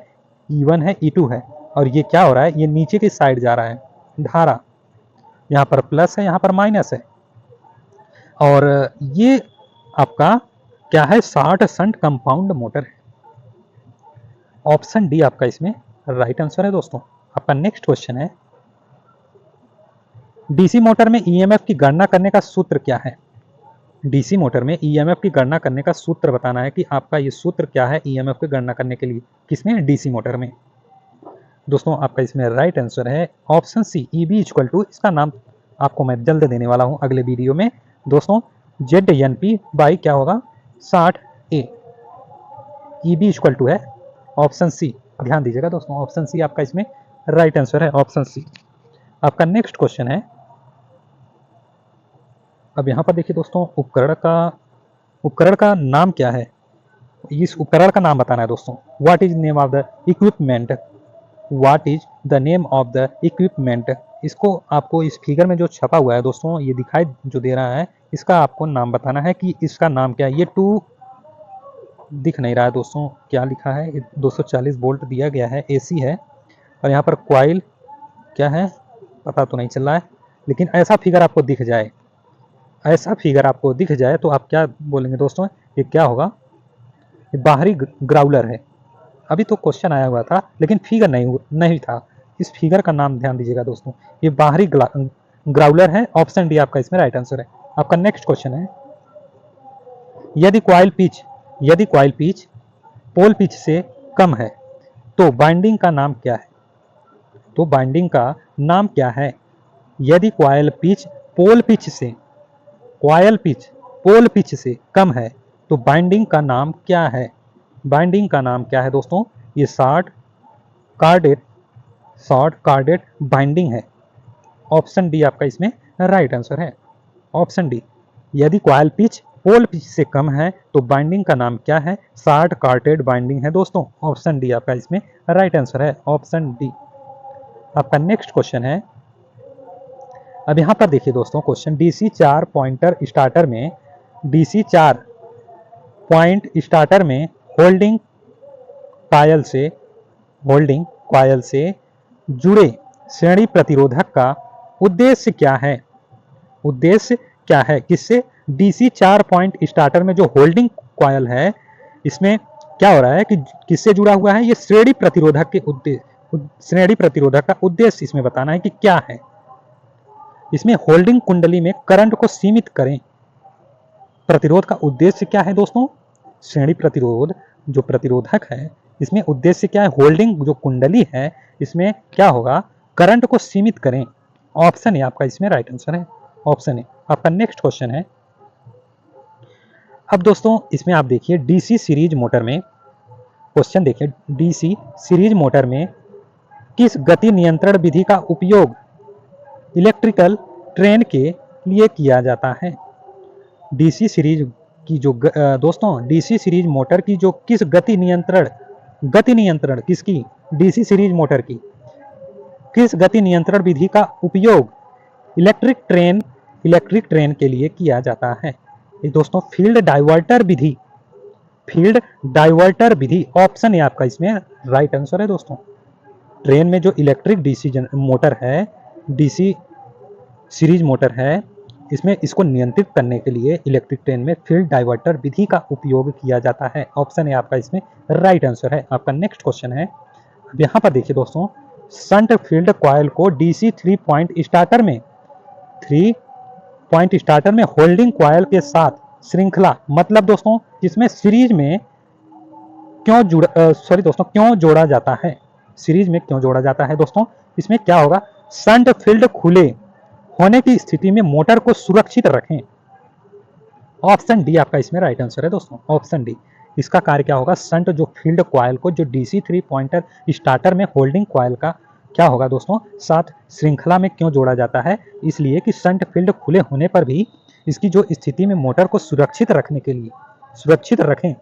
E1 है, E2 है, और ये क्या हो रहा है, ये नीचे की साइड जा रहा है धारा, यहाँ पर प्लस है, यहाँ पर माइनस है, और ये आपका क्या है, 60 शंट कंपाउंड मोटर है। ऑप्शन डी आपका इसमें राइट आंसर है दोस्तों। आपका नेक्स्ट क्वेश्चन है, डीसी मोटर में ईएमएफ की गणना करने का सूत्र क्या है? डीसी मोटर में ईएमएफ की गणना करने का सूत्र बताना है कि आपका ये सूत्र क्या है ईएमएफ की गणना करने के लिए, किसमें, डीसी मोटर में। दोस्तों आपका इसमें राइट आंसर है option C, EB equal to, इसका नाम आपको मैं जल्द देने वाला हूं अगले वीडियो में दोस्तों, जेड एन पी बाई क्या होगा, 60A। ईबी इक्वल टू है ऑप्शन सी, ध्यान दीजिएगा दोस्तों, ऑप्शन सी आपका इसमें राइट आंसर है, ऑप्शन सी। आपका नेक्स्ट क्वेश्चन है, अब यहाँ पर देखिए दोस्तों, उपकरण का नाम क्या है, इस उपकरण का नाम बताना है दोस्तों। What is name of the equipment, what is the name of the equipment. इसको आपको इस फिगर में जो छपा हुआ है दोस्तों, ये दिखाई जो दे रहा है, इसका आपको नाम बताना है कि इसका नाम क्या है। ये 2 दिख नहीं रहा है दोस्तों, क्या लिखा है, 240 वोल्ट दिया गया है, एसी है, और यहाँ पर कॉइल क्या है पता तो नहीं चल रहा है, लेकिन ऐसा फिगर आपको दिख जाए, ऐसा फिगर आपको दिख जाए तो आप क्या बोलेंगे दोस्तों, ये क्या होगा, ये बाहरी ग्राउलर है। अभी तो क्वेश्चन आया हुआ था लेकिन फिगर नहीं था, इस फिगर का नाम ध्यान दीजिएगा दोस्तों, ये बाहरी ग्राउलर है। ऑप्शन डी आपका इसमें राइट आंसर है। आपका नेक्स्ट क्वेश्चन है, यदि कॉइल पिच पोल पिच से कम है तो बाइंडिंग का नाम क्या है, तो बाइंडिंग का नाम क्या है। यदि कॉइल पिच पोल पिच से कम है तो बाइंडिंग का नाम क्या है, बाइंडिंग का नाम क्या है दोस्तों, ये शॉर्ट कार्डेड बाइंडिंग है। ऑप्शन डी आपका इसमें राइट आंसर है, ऑप्शन डी। यदि कॉइल पिच पोल पिच से कम है तो बाइंडिंग का नाम क्या है, शॉर्ट कार्डेड बाइंडिंग है दोस्तों। ऑप्शन डी आपका इसमें राइट आंसर है, ऑप्शन डी। आपका नेक्स्ट क्वेश्चन है, अब यहाँ पर देखिए दोस्तों क्वेश्चन, डीसी 4 पॉइंटर स्टार्टर में होल्डिंग कॉयल से जुड़े श्रेणी प्रतिरोधक का उद्देश्य क्या है, किससे, डीसी 4 पॉइंट स्टार्टर में जो होल्डिंग कॉयल है, इसमें क्या हो रहा है कि किससे जुड़ा हुआ है, ये श्रेणी प्रतिरोधक का उद्देश्य इसमें बताना है कि क्या है। इसमें होल्डिंग कुंडली में करंट को सीमित करें, प्रतिरोध का उद्देश्य क्या है दोस्तों, श्रेणी प्रतिरोध जो प्रतिरोधक है, इसमें उद्देश्य क्या है, होल्डिंग जो कुंडली है इसमें क्या होगा, करंट को सीमित करें। ऑप्शन ए आपका इसमें राइट आंसर है, ऑप्शन ए। आपका नेक्स्ट क्वेश्चन है, अब दोस्तों इसमें आप देखिए डीसी सीरीज मोटर में, क्वेश्चन देखिए, डीसी सीरीज मोटर में किस गति नियंत्रण विधि का उपयोग इलेक्ट्रिकल ट्रेन के लिए किया जाता है। डीसी सीरीज की जो दोस्तों डीसी सीरीज मोटर की जो किस गति नियंत्रण किसकी, डीसी सीरीज मोटर की किस गति नियंत्रण विधि का उपयोग इलेक्ट्रिक ट्रेन के लिए किया जाता है। दोस्तों फील्ड डाइवर्टर विधि, ऑप्शन है आपका इसमें राइट आंसर है दोस्तों। ट्रेन में जो इलेक्ट्रिक डीसी सीरीज मोटर है, इसमें इसको नियंत्रित करने के लिए इलेक्ट्रिक ट्रेन में फील्ड डाइवर्टर विधि का उपयोग किया जाता है। ऑप्शन है आपका इसमें राइट आंसर है। आपका नेक्स्ट क्वेश्चन है, अब यहाँ पर देखिए दोस्तों, शंट फील्ड कॉइल को डीसी 3 स्टार्टर में होल्डिंग कॉइल के साथ श्रृंखला मतलब दोस्तों इसमें सीरीज में क्यों जोड़ा जाता है? सीरीज में क्यों जोड़ा जाता है दोस्तों? इसमें क्या होगा, शंट फील्ड खुले होने की स्थिति में मोटर को सुरक्षित रखें। ऑप्शन डी आपका इसमें राइट आंसर है दोस्तों, ऑप्शन डी। इसका कार्य क्या होगा, शंट जो फील्ड कॉइल को जो डीसी 3 स्टार्टर में होल्डिंग कॉइल का क्या होगा दोस्तों साथ श्रृंखला में क्यों जोड़ा जाता है? इसलिए कि शंट फील्ड खुले होने पर भी इसकी जो स्थिति में मोटर को सुरक्षित रखने के लिए सुरक्षित रखें,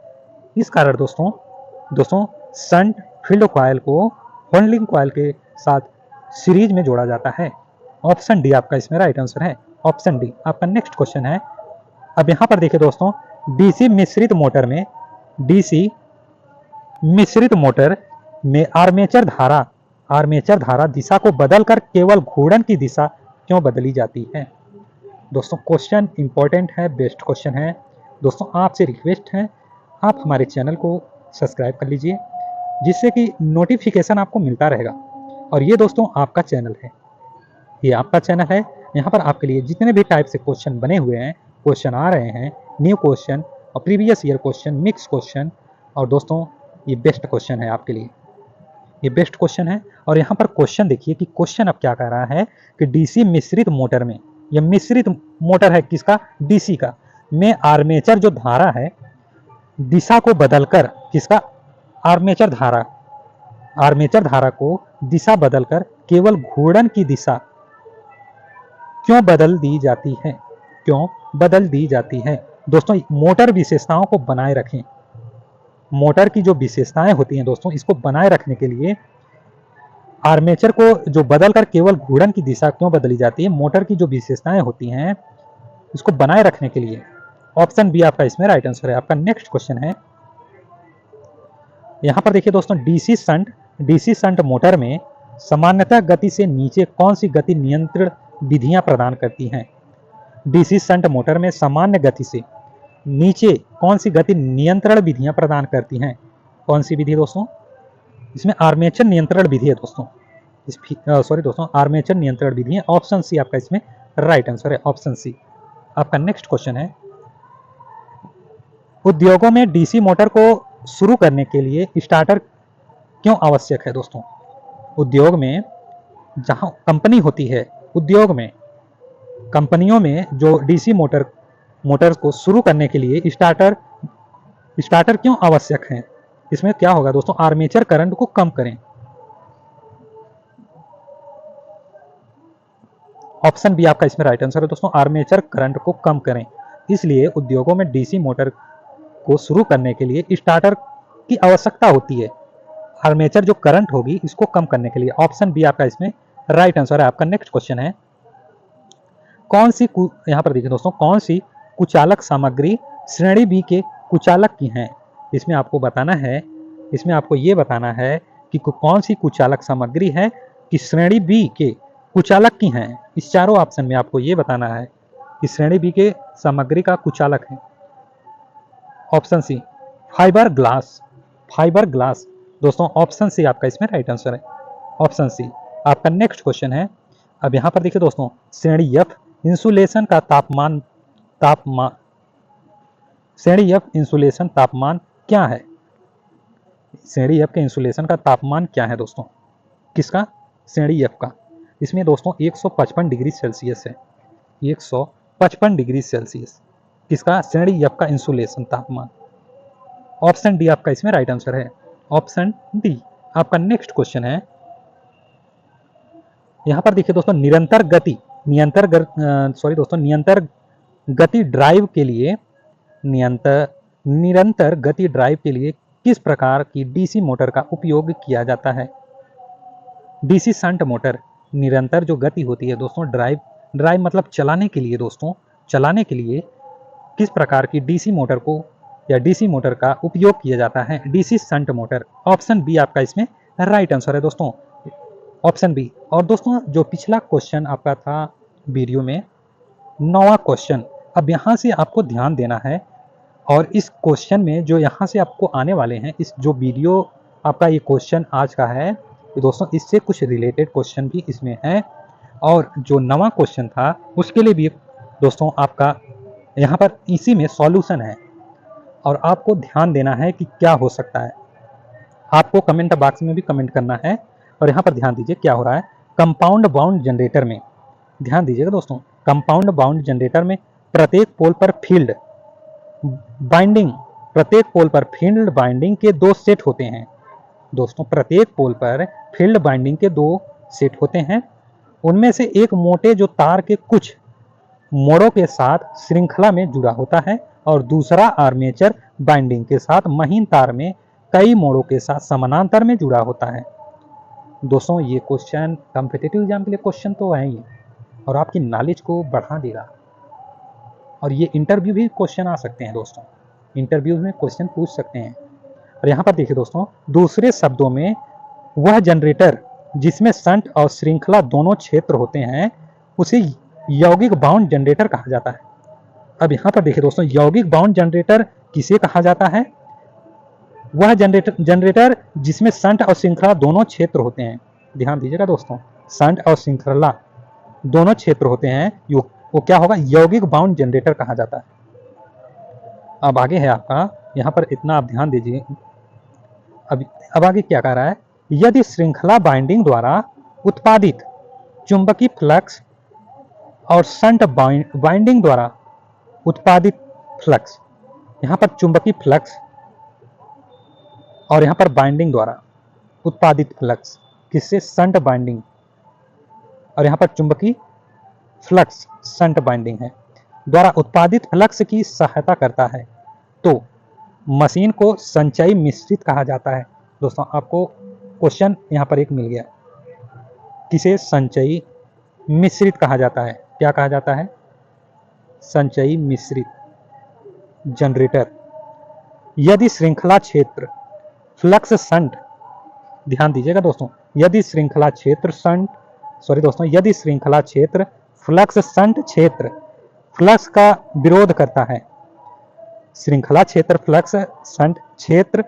इस कारण दोस्तों शंट फील्ड कॉइल को होल्डिंग कॉइल के साथ सीरीज में जोड़ा जाता है। ऑप्शन डी आपका इसमें राइट आंसर है, ऑप्शन डी। आपका नेक्स्ट क्वेश्चन है, अब यहां पर देखिए दोस्तों, डीसी मिश्रित मोटर में आर्मेचर धारा दिशा को बदलकर केवल घूर्णन की दिशा क्यों बदली जाती है? दोस्तों क्वेश्चन इंपॉर्टेंट है, बेस्ट क्वेश्चन है दोस्तों। आपसे रिक्वेस्ट है आप हमारे चैनल को सब्सक्राइब कर लीजिए जिससे कि नोटिफिकेशन आपको मिलता रहेगा। और ये दोस्तों आपका चैनल है, ये आपका चैनल है। यहाँ पर आपके लिए जितने भी टाइप से क्वेश्चन बने हुए हैं, क्वेश्चन आ रहे हैं, न्यू क्वेश्चन और previous year question, mix question, और दोस्तों ये बेस्ट क्वेश्चन है आपके लिए, ये बेस्ट क्वेश्चन है। और यहाँ पर क्वेश्चन देखिए कि क्वेश्चन अब क्या कह रहा है कि डीसी मिश्रित मोटर में, यह मिश्रित मोटर है किसका, डीसी का, में आर्मेचर जो धारा है दिशा को बदलकर किसका, आर्मेचर धारा को दिशा बदलकर केवल घूर्णन की दिशा क्यों बदल दी जाती है? क्यों बदल दी जाती है? दोस्तों मोटर विशेषताओं को बनाए रखें, मोटर की जो विशेषताएं होती हैं दोस्तों, इसको बनाए रखने के लिए आर्मेचर को जो बदलकर केवल घूर्णन की दिशा क्यों बदली जाती है, मोटर की जो विशेषताएं होती हैं इसको बनाए रखने के लिए ऑप्शन बी आपका इसमें राइट आंसर है। आपका नेक्स्ट क्वेश्चन है, यहां पर देखिए दोस्तों, डीसी शंट मोटर में सामान्यतः गति से नीचे कौन सी गति नियंत्रण विधियां प्रदान करती हैं? डीसी शंट मोटर में सामान्य गति से नीचे कौन सी गति नियंत्रण विधियां प्रदान करती हैं? कौन सी विधि दोस्तों? इसमें आर्मेचर नियंत्रण विधि है दोस्तों, आर्मेचर नियंत्रण विधि है। ऑप्शन सी आपका इसमें राइट आंसर है, ऑप्शन सी। आपका नेक्स्ट क्वेश्चन है, उद्योगों में डीसी मोटर को शुरू करने के लिए स्टार्टर क्यों आवश्यक है दोस्तों? उद्योग में जहां कंपनी होती है, उद्योग में कंपनियों में जो डीसी मोटर को शुरू करने के लिए स्टार्टर क्यों आवश्यक है? इसमें क्या होगा दोस्तों, आर्मेचर करंट को कम करें। ऑप्शन बी आपका इसमें राइट आंसर है दोस्तों, आर्मेचर करंट को कम करें। इसलिए उद्योगों में डीसी मोटर को शुरू करने के लिए स्टार्टर की आवश्यकता होती है, आर्मेचर जो करंट होगी इसको कम करने के लिए। ऑप्शन बी आपका इसमें राइट आंसर है। आपका नेक्स्ट क्वेश्चन है, यहाँ पर देखिए दोस्तों, कौन सी कुचालक सामग्री श्रेणी बी के कुचालक की हैं? इसमें आपको ये बताना है कि कौन सी कुचालक सामग्री है कि श्रेणी बी के कुचालक की हैं। इस चारों ऑप्शन में आपको ये बताना है कि श्रेणी बी के सामग्री का कुचालक है। ऑप्शन सी फाइबर ग्लास दोस्तों, ऑप्शन सी आपका इसमें राइट आंसर है, ऑप्शन सी। आपका नेक्स्ट क्वेश्चन है, अब यहाँ पर देखिए दोस्तों, श्रेणी एफ इंसुलेशन का श्रेणी एफ इंसुलेशन तापमान क्या है? श्रेणी एफ के इंसुलेशन का तापमान क्या है दोस्तों? किसका? श्रेणी एफ का। इसमें दोस्तों 155 डिग्री सेल्सियस है, 155 डिग्री सेल्सियस किसका? श्रेणी एफ का इंसुलेशन तापमान। ऑप्शन डी आपका इसमें राइट आंसर है, ऑप्शन डी। आपका नेक्स्ट क्वेश्चन है, यहां पर देखिए दोस्तों, निरंतर गति ड्राइव के लिए किस प्रकार की डीसी मोटर का उपयोग किया जाता है? डीसी शंट मोटर निरंतर जो गति होती है दोस्तों, ड्राइव मतलब चलाने के लिए दोस्तों, चलाने के लिए किस प्रकार की डीसी मोटर का उपयोग किया जाता है? DC shunt motor. Option B आपका इसमें राइट आंसर है दोस्तों, ऑप्शन बी। और दोस्तों जो पिछला क्वेश्चन आपका था वीडियो में, 9वां क्वेश्चन, अब यहाँ से आपको ध्यान देना है। और इस क्वेश्चन में जो यहाँ से आपको आने वाले हैं, इस जो वीडियो आपका ये क्वेश्चन आज का है, तो दोस्तों इससे कुछ रिलेटेड क्वेश्चन भी इसमें है, और जो नवा क्वेश्चन था उसके लिए भी दोस्तों आपका यहाँ पर इसी में सॉल्यूशन है, और आपको ध्यान देना है कि क्या हो सकता है। आपको कमेंट बॉक्स में भी कमेंट करना है, और यहाँ पर ध्यान दीजिए क्या हो रहा है। कंपाउंड बाउंड जनरेटर में ध्यान दीजिएगा दोस्तों, कंपाउंड बाउंड जनरेटर में प्रत्येक पोल पर फील्ड बाइंडिंग प्रत्येक पोल पर फील्ड बाइंडिंग के 2 सेट होते हैं। दोस्तों प्रत्येक पोल पर फील्ड बाइंडिंग के 2 सेट होते हैं। उनमें से एक मोटे जो तार के कुछ मोड़ों के साथ श्रृंखला में जुड़ा होता है, और दूसरा आर्मेचर बाइंडिंग के साथ महीन तार में कई मोड़ों के साथ समानांतर में जुड़ा होता है। दोस्तों ये क्वेश्चन कॉम्पिटिटिव एग्जाम के लिए क्वेश्चन तो है ही, और आपकी नॉलेज को बढ़ा देगा, और ये इंटरव्यू भी क्वेश्चन आ सकते हैं दोस्तों, इंटरव्यू में क्वेश्चन पूछ सकते हैं। और यहाँ पर देखिए दोस्तों, दूसरे शब्दों में वह जनरेटर जिसमें शंट और श्रृंखला दोनों क्षेत्र होते हैं उसे यौगिक बाउंड जनरेटर कहा जाता है। अब यहाँ पर देखिए दोस्तों, यौगिक बाउंड जनरेटर किसे कहा जाता है? वह जनरेटर जिसमें शंट और श्रृंखला दोनों क्षेत्र होते हैं। ध्यान दीजिएगा दोस्तों, शंट और श्रृंखला दोनों क्षेत्र होते हैं, वो क्या होगा? यौगिक बाउंड जनरेटर कहा जाता है। अब आगे है आपका, यहाँ पर इतना आप ध्यान दीजिए। अब आगे क्या कह रहा है? यदि श्रृंखला बाइंडिंग द्वारा उत्पादित चुंबकीय फ्लक्स और शंट बाइंडिंग द्वारा उत्पादित फ्लक्स, यहाँ पर चुंबकीय फ्लक्स और यहाँ पर बाइंडिंग द्वारा उत्पादित फ्लक्स किससे? शंट बाइंडिंग, और यहाँ पर चुंबकीय फ्लक्स शंट बाइंडिंग है, द्वारा उत्पादित फ्लक्स की सहायता करता है, तो मशीन को संचयी मिश्रित कहा जाता है। दोस्तों आपको क्वेश्चन यहाँ पर एक मिल गया, किसे संचयी मिश्रित कहा जाता है? क्या कहा जाता है? संचयी मिश्रित जनरेटर। यदि श्रृंखला क्षेत्र फ्लक्स शंट, ध्यान दीजिएगा दोस्तों, यदि श्रृंखला क्षेत्र फ्लक्स शंट क्षेत्र फ्लक्स का विरोध करता है, श्रृंखला क्षेत्र फ्लक्स शंट क्षेत्र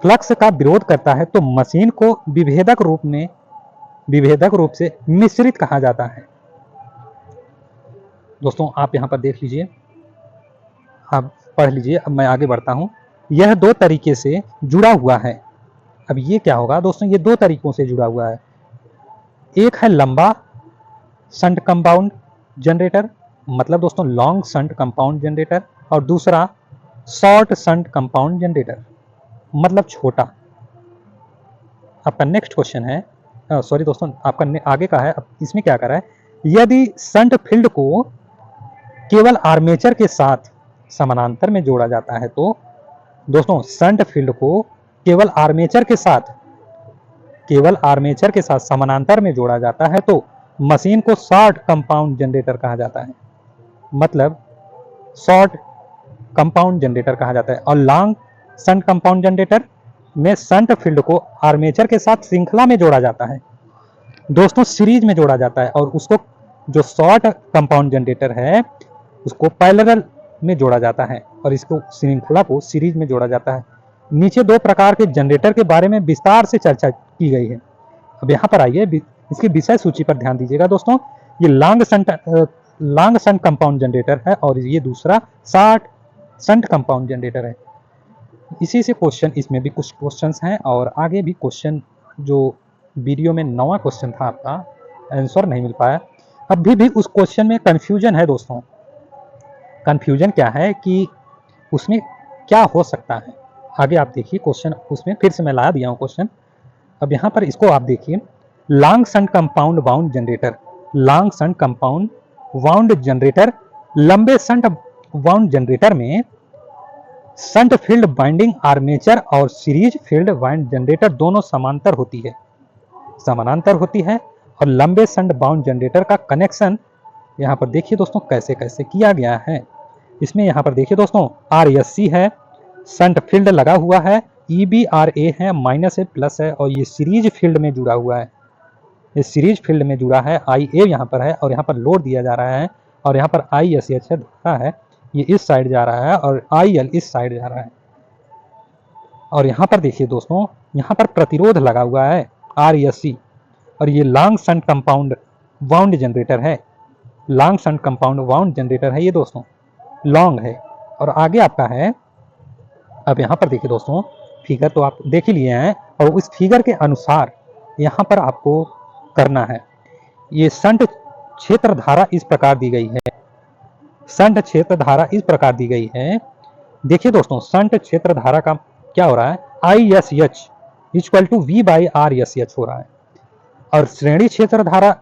फ्लक्स का विरोध करता है, तो मशीन को विभेदक रूप से मिश्रित कहा जाता है। दोस्तों आप यहाँ पर देख लीजिए, आप पढ़ लीजिए। अब मैं आगे बढ़ता हूँ। यह 2 तरीके से जुड़ा हुआ है। अब ये क्या होगा दोस्तों? ये 2 तरीकों से जुड़ा हुआ है। एक है लंबा शंट कंपाउंड जनरेटर, मतलब दोस्तों लॉन्ग शंट कंपाउंड जनरेटर, और दूसरा शॉर्ट शंट कंपाउंड जनरेटर, मतलब छोटा। आपका नेक्स्ट क्वेश्चन है, सॉरी दोस्तों, आपका आगे का है। अब इसमें क्या कर रहा है? यदि शंट फील्ड को केवल आर्मेचर के साथ समानांतर में जोड़ा जाता है, तो दोस्तों शंट फील्ड को केवल आर्मेचर के साथ समानांतर में जोड़ा जाता है, तो मशीन को शॉर्ट कंपाउंड जनरेटर कहा जाता है, मतलब शॉर्ट कंपाउंड जनरेटर कहा जाता है। और लॉन्ग शंट कंपाउंड जनरेटर में शंट फील्ड को आर्मेचर के साथ श्रृंखला में जोड़ा जाता है, दोस्तों सीरीज में जोड़ा जाता है, और उसको जो शॉर्ट कंपाउंड जनरेटर है उसको पैरेलल में जोड़ा जाता है, और इसको श्रृंखला को सीरीज में जोड़ा जाता है। नीचे 2 प्रकार के जनरेटर के बारे में विस्तार से चर्चा की गई है। अब यहाँ पर आइए, इसकी विषय सूची पर ध्यान दीजिएगा दोस्तों। ये लॉन्ग शंट कंपाउंड जनरेटर है, और ये दूसरा शॉर्ट शंट कंपाउंड जनरेटर है। इसी से क्वेश्चन, इसमें भी कुछ क्वेश्चंस हैं, और आगे भी क्वेश्चन, जो वीडियो में 9वां क्वेश्चन था आपका, आंसर नहीं मिल पाया। अभी भी उस क्वेश्चन में कंफ्यूजन है दोस्तों। कंफ्यूजन क्या है कि उसमें क्या हो सकता है? आगे आप देखिए क्वेश्चन, उसमें फिर से मैं ला दिया हूँ क्वेश्चन। अब यहाँ पर इसको आप देखिए, long shunt compound bound generator, long shunt compound bound generator, लंबे शंट बाउंड जनरेटर में शंट फील्ड बाइंडिंग आर्मेचर और सीरीज फील्ड बाइंड जनरेटर दोनों समानांतर होती है, और लंबे शंट बाउंड जनरेटर का कनेक्शन यहाँ पर देखिए दोस्तों कैसे कैसे किया गया है। इसमें यहाँ पर देखिए दोस्तों, RSC है, शंट फील्ड लगा हुआ है, EBRA है, माइनस है, प्लस है, और ये सीरीज फील्ड में जुड़ा हुआ है। ये सीरीज फील्ड में जुड़ा है, IA यहाँ पर है, और यहाँ पर लोड दिया जा रहा है, और यहाँ पर ISH है, धारा है, ये इस साइड जा रहा है, और IL इस साइड जा रहा है। और यहाँ पर देखिए दोस्तों, यहाँ पर प्रतिरोध लगा हुआ है, RSC, और ये long shunt compound wound generator है। Long shunt compound wound generator है ये दोस्तों, लॉन्ग है। और आगे आपका है, अब यहाँ पर देखिए दोस्तों, फिगर तो आप देख ही लिए हैं, और उस फिगर के अनुसार यहाँ पर आपको करना है। ये शंट क्षेत्र धारा इस प्रकार दी गई है, शंट क्षेत्र धारा इस प्रकार दी गई है। देखिए दोस्तों, शंट क्षेत्र धारा का क्या हो रहा है, ISH इक्वल टू V/RSH हो रहा है। और श्रेणी क्षेत्र धारा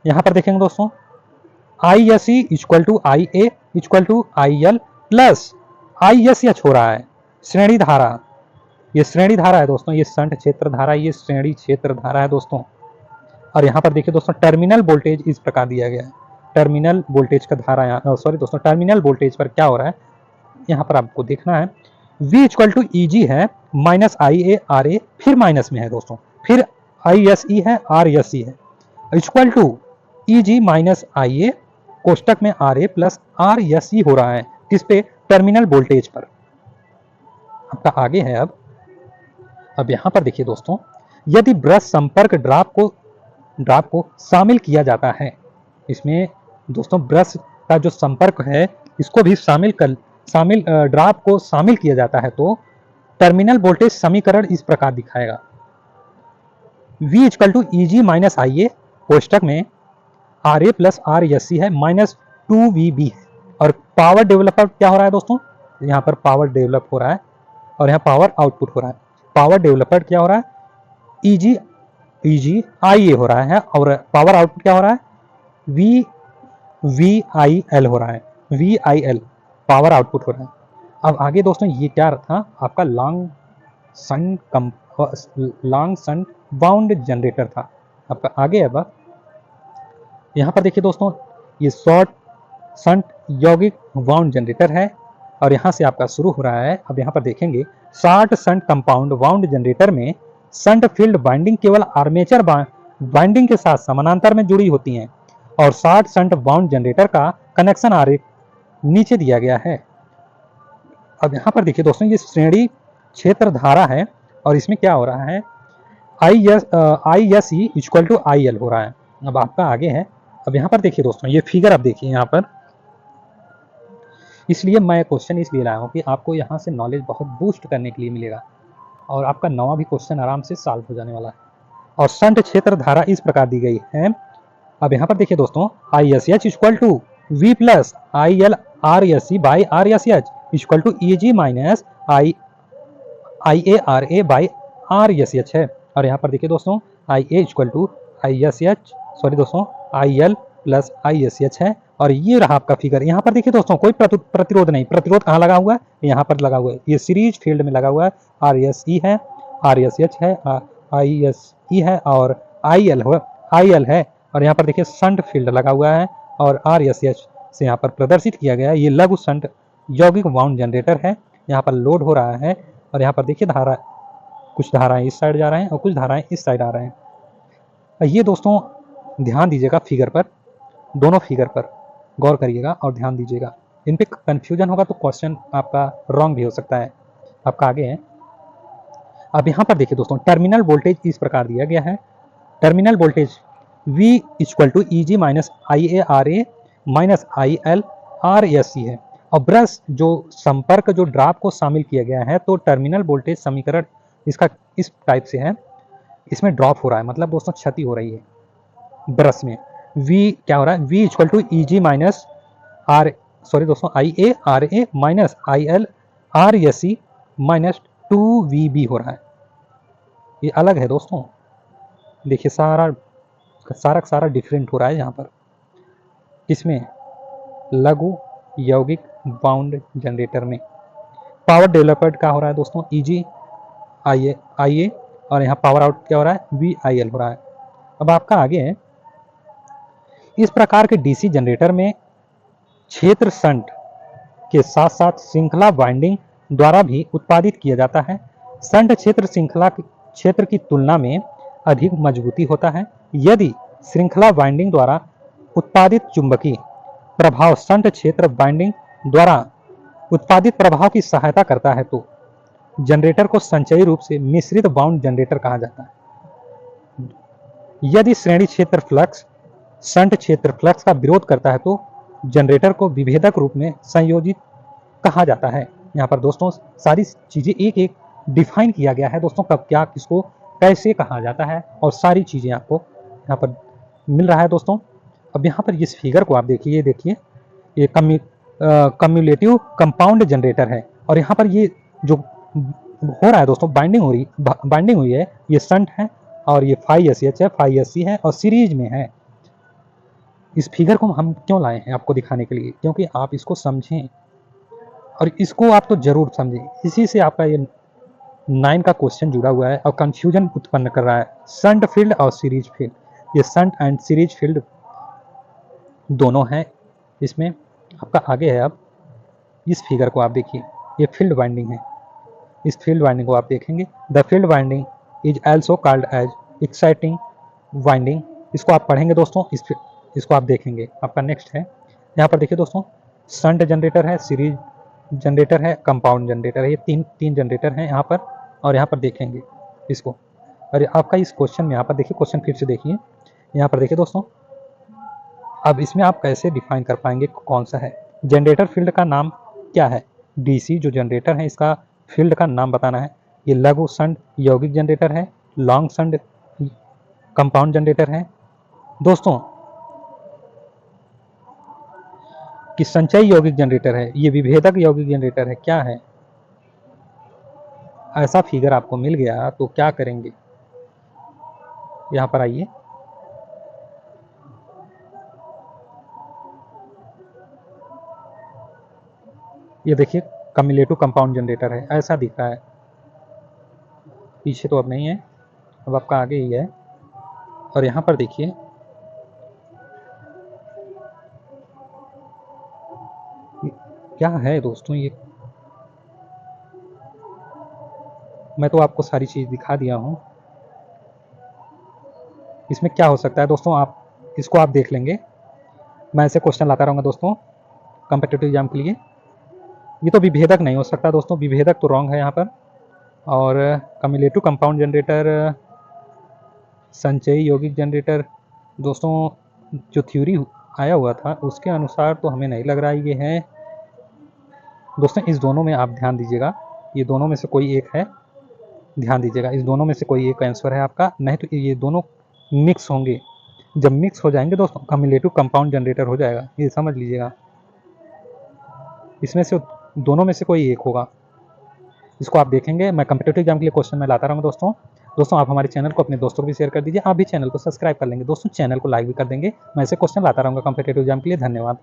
यहाँ पर देखेंगे दोस्तों, ISE equal to IA equal to IL plus ISH हो रहा है। श्रेणी धारा, ये श्रेणी धारा है दोस्तों, ये शंट क्षेत्र धारा, ये श्रेणी क्षेत्र धारा है दोस्तों। और यहाँ पर देखिए दोस्तों, टर्मिनल वोल्टेज इस प्रकार दिया गया है। टर्मिनल वोल्टेज का धारा यहाँ, सॉरी दोस्तों, टर्मिनल वोल्टेज पर क्या हो रहा है यहाँ पर आपको देखना है। V इक्वल टू EG है माइनस IA RA, फिर माइनस में है दोस्तों, फिर ISE है RSE है, equal to EG minus IA कोष्टक में RA प्लस RSE हो रहा है। किस पे, टर्मिनल वोल्टेज पर। आपका आगे है अब यहाँ पर देखिए दोस्तों, यदि ब्रश संपर्क ड्रॉप को शामिल किया जाता है, इसमें दोस्तों ब्रश का जो संपर्क है इसको भी ड्रॉप को शामिल किया जाता है, तो टर्मिनल वोल्टेज समीकरण इस प्रकार दिखाएगा। V equal to EG minus IA कोष्टक में RA प्लस RSC है माइनस 2VB है। और पावर डेवलपर क्या हो रहा है दोस्तों, यहाँ पर पावर डेवलप हो रहा है और यहाँ पावर आउटपुट हो रहा है। पावर डेवलपर क्या हो रहा है, EG IA हो रहा है, और पावर आउटपुट क्या हो रहा है, VIL हो रहा है, VIL पावर आउटपुट हो रहा है। अब आगे दोस्तों, ये क्या था आपका, लॉन्ग शंट वाउंड जनरेटर था। आपका आगे अब यहाँ पर देखिए दोस्तों, ये शॉर्ट शंट यौगिक वाउंड जनरेटर है, और यहाँ से आपका शुरू हो रहा है। अब यहाँ पर देखेंगे, short shunt compound wound generator में शंट फील्ड वाइंडिंग केवल आर्मेचर वाइंडिंग के साथ समानांतर में जुड़ी होती हैं, और शॉर्ट शंट वाउंड जनरेटर का कनेक्शन आरेख नीचे दिया गया है। अब यहाँ पर देखिए दोस्तों, ये श्रेणी क्षेत्र धारा है, और इसमें क्या हो रहा है, ISE इक्वल टू IL हो रहा है। अब आपका आगे है, अब यहाँ पर देखिए दोस्तों, ये फिगर आप देखिए यहाँ पर, इसलिए मैं क्वेश्चन इसलिए लाया हूँ कि आपको यहाँ से नॉलेज बहुत बूस्ट करने के लिए मिलेगा, और आपका नवा भी क्वेश्चन आराम से सॉल्व हो जाने वाला है। और शंट क्षेत्र धारा इस प्रकार दी गई है। अब यहाँ पर देखिए दोस्तों, ISH equal to V plus IL RSC by RSH equal to EG minus IA RA by RSH है। और यहाँ पर देखिए दोस्तों, IA equal to ISH, sorry दोस्तों, IL प्लस ISH है। और ये रहा आपका फिगर। यहाँ पर देखिए दोस्तों, कोई प्रतिरोध नहीं, प्रतिरोध कहाँ लगा हुआ है, यहाँ पर लगा हुआ है, ये सीरीज फील्ड में लगा हुआ है। RSE है, RSH है, ISE है, और IL है, और यहाँ पर देखिए शंट फील्ड लगा हुआ है, और RSH से यहाँ पर प्रदर्शित किया गया है। ये लघु शंट यौगिक वाउंड जनरेटर है, यहाँ पर लोड हो रहा है। और यहाँ पर देखिए धारा, कुछ धाराएं इस साइड जा रहे हैं और कुछ धाराएं इस साइड आ रहे हैं। ये दोस्तों ध्यान दीजिएगा फिगर पर, दोनों फिगर पर गौर करिएगा और ध्यान दीजिएगा। इन पे कंफ्यूजन होगा तो क्वेश्चन आपका रॉन्ग भी हो सकता है। आपका आगे है, अब यहाँ पर देखिए दोस्तों, टर्मिनल वोल्टेज इस प्रकार दिया गया है। Terminal voltage V equal to EG minus IA RA minus IL RSC है। और ब्रश जो संपर्क जो ड्रॉप को शामिल किया गया है, तो टर्मिनल वोल्टेज समीकरण इसका इस टाइप से है। इसमें ड्रॉप हो रहा है, मतलब दोस्तों क्षति हो रही है ब्रश में। V क्या हो रहा है, V equal to EG minus sorry दोस्तों, IA RA minus IL RSC minus 2VB हो रहा है। ये अलग है दोस्तों, देखिए सारा डिफरेंट हो रहा है यहाँ पर। इसमें लघु यौगिक बाउंड जनरेटर में पावर डेवलपर क्या हो रहा है दोस्तों, EG IA, और यहाँ पावर आउट क्या हो रहा है, VIL हो रहा है। अब आपका आगे है, इस प्रकार के डीसी जनरेटर में क्षेत्र शंट के साथ साथ श्रृंखला वाइंडिंग द्वारा भी उत्पादित किया जाता है। शंट क्षेत्र श्रृंखला क्षेत्र की तुलना में अधिक मजबूती होता है। यदि श्रृंखला वाइंडिंग द्वारा उत्पादित चुंबकीय प्रभाव शंट क्षेत्र वाइंडिंग द्वारा उत्पादित प्रभाव की सहायता करता है, तो जनरेटर को संचयी रूप से मिश्रित वाउंड जनरेटर कहा जाता है। यदि श्रेणी क्षेत्र फ्लक्स शंट क्षेत्र फ्लक्स का विरोध करता है तो जनरेटर को विभेदक रूप में संयोजित कहा जाता है। यहाँ पर दोस्तों सारी चीज़ें एक एक डिफाइन किया गया है दोस्तों, कब क्या किसको कैसे कहा जाता है और सारी चीज़ें आपको यहाँ पर मिल रहा है दोस्तों। अब यहाँ पर इस फिगर को आप देखिए, ये देखिए ये कम्युलेटिव कंपाउंड जनरेटर है और यहाँ पर ये जो हो रहा है दोस्तों बाइंडिंग हुई है, ये शंट है और ये 5SH है, 5SC है और सीरीज में है। इस फिगर को हम क्यों लाए हैं आपको दिखाने के लिए, क्योंकि आप इसको समझें और इसको आप तो जरूर समझें। इसी से आपका ये 9 का क्वेश्चन जुड़ा हुआ है और कंफ्यूजन उत्पन्न कर रहा है। शंट फील्ड और सीरीज फील्ड, ये शंट एंड सीरीज फील्ड दोनों हैं इसमें। आपका आगे है, अब इस फिगर को आप देखिए, ये फील्ड वाइंडिंग है। इस फील्ड वाइंडिंग को आप देखेंगे, the field winding is also called as exciting winding. इसको आप पढ़ेंगे दोस्तों, इसको आप देखेंगे। आपका नेक्स्ट है, यहाँ पर देखिए दोस्तों, शंट जनरेटर है, सीरीज जनरेटर है, कंपाउंड जनरेटर है। ये तीन जनरेटर हैं यहाँ पर, और यहाँ पर देखेंगे इसको। और आपका इस क्वेश्चन में यहाँ पर देखिए, क्वेश्चन फिर से देखिए, यहाँ पर देखिए दोस्तों, अब इसमें आप कैसे डिफाइन कर पाएंगे कौन सा है। जनरेटर फील्ड का नाम क्या है, डीसी जो जनरेटर है इसका फील्ड का नाम बताना है। ये लघु शंट यौगिक जनरेटर है, लॉन्ग शंट कंपाउंड जनरेटर है दोस्तों, कि संचयी यौगिक जनरेटर है, ये विभेदक यौगिक जनरेटर है, क्या है। ऐसा फिगर आपको मिल गया तो क्या करेंगे, यहाँ पर आइए, ये देखिए कम्युलेटिव कंपाउंड जनरेटर है, ऐसा दिख रहा है। पीछे तो अब नहीं है, अब आपका आगे ही है। और यहाँ पर देखिए, क्या है दोस्तों, ये मैं तो आपको सारी चीज़ दिखा दिया हूँ। इसमें क्या हो सकता है दोस्तों, आप इसको आप देख लेंगे। मैं ऐसे क्वेश्चन लाता रहूँगा दोस्तों कॉम्पिटिटिव एग्जाम के लिए। ये तो विभेदक नहीं हो सकता दोस्तों, विभेदक तो रॉन्ग है यहाँ पर। और कम्युलेटिव कंपाउंड जनरेटर, संचयी यौगिक जनरेटर दोस्तों, जो थ्योरी आया हुआ था उसके अनुसार तो हमें नहीं लग रहा है ये है दोस्तों। इस दोनों में आप ध्यान दीजिएगा, ये दोनों में से कोई एक है, ध्यान दीजिएगा, इस दोनों में से कोई एक आंसर है आपका, नहीं तो ये दोनों मिक्स होंगे। जब मिक्स हो जाएंगे दोस्तों कम्युलेटिव कंपाउंड जनरेटर हो जाएगा, ये समझ लीजिएगा। इसमें से दोनों में से कोई एक होगा, इसको आप देखेंगे। मैं कॉम्पिटिटिव एग्जाम के लिए क्वेश्चन मैं लाता रहूँगा दोस्तों आप हमारे चैनल को अपने दोस्तों को भी शेयर कर दीजिए, आप भी चैनल को सब्सक्राइब कर लेंगे दोस्तों, चैनल को लाइक भी कर देंगे। मैं ऐसे क्वेश्चन लाता रहूँगा कॉम्पिटिटिव एग्जाम के लिए। धन्यवाद।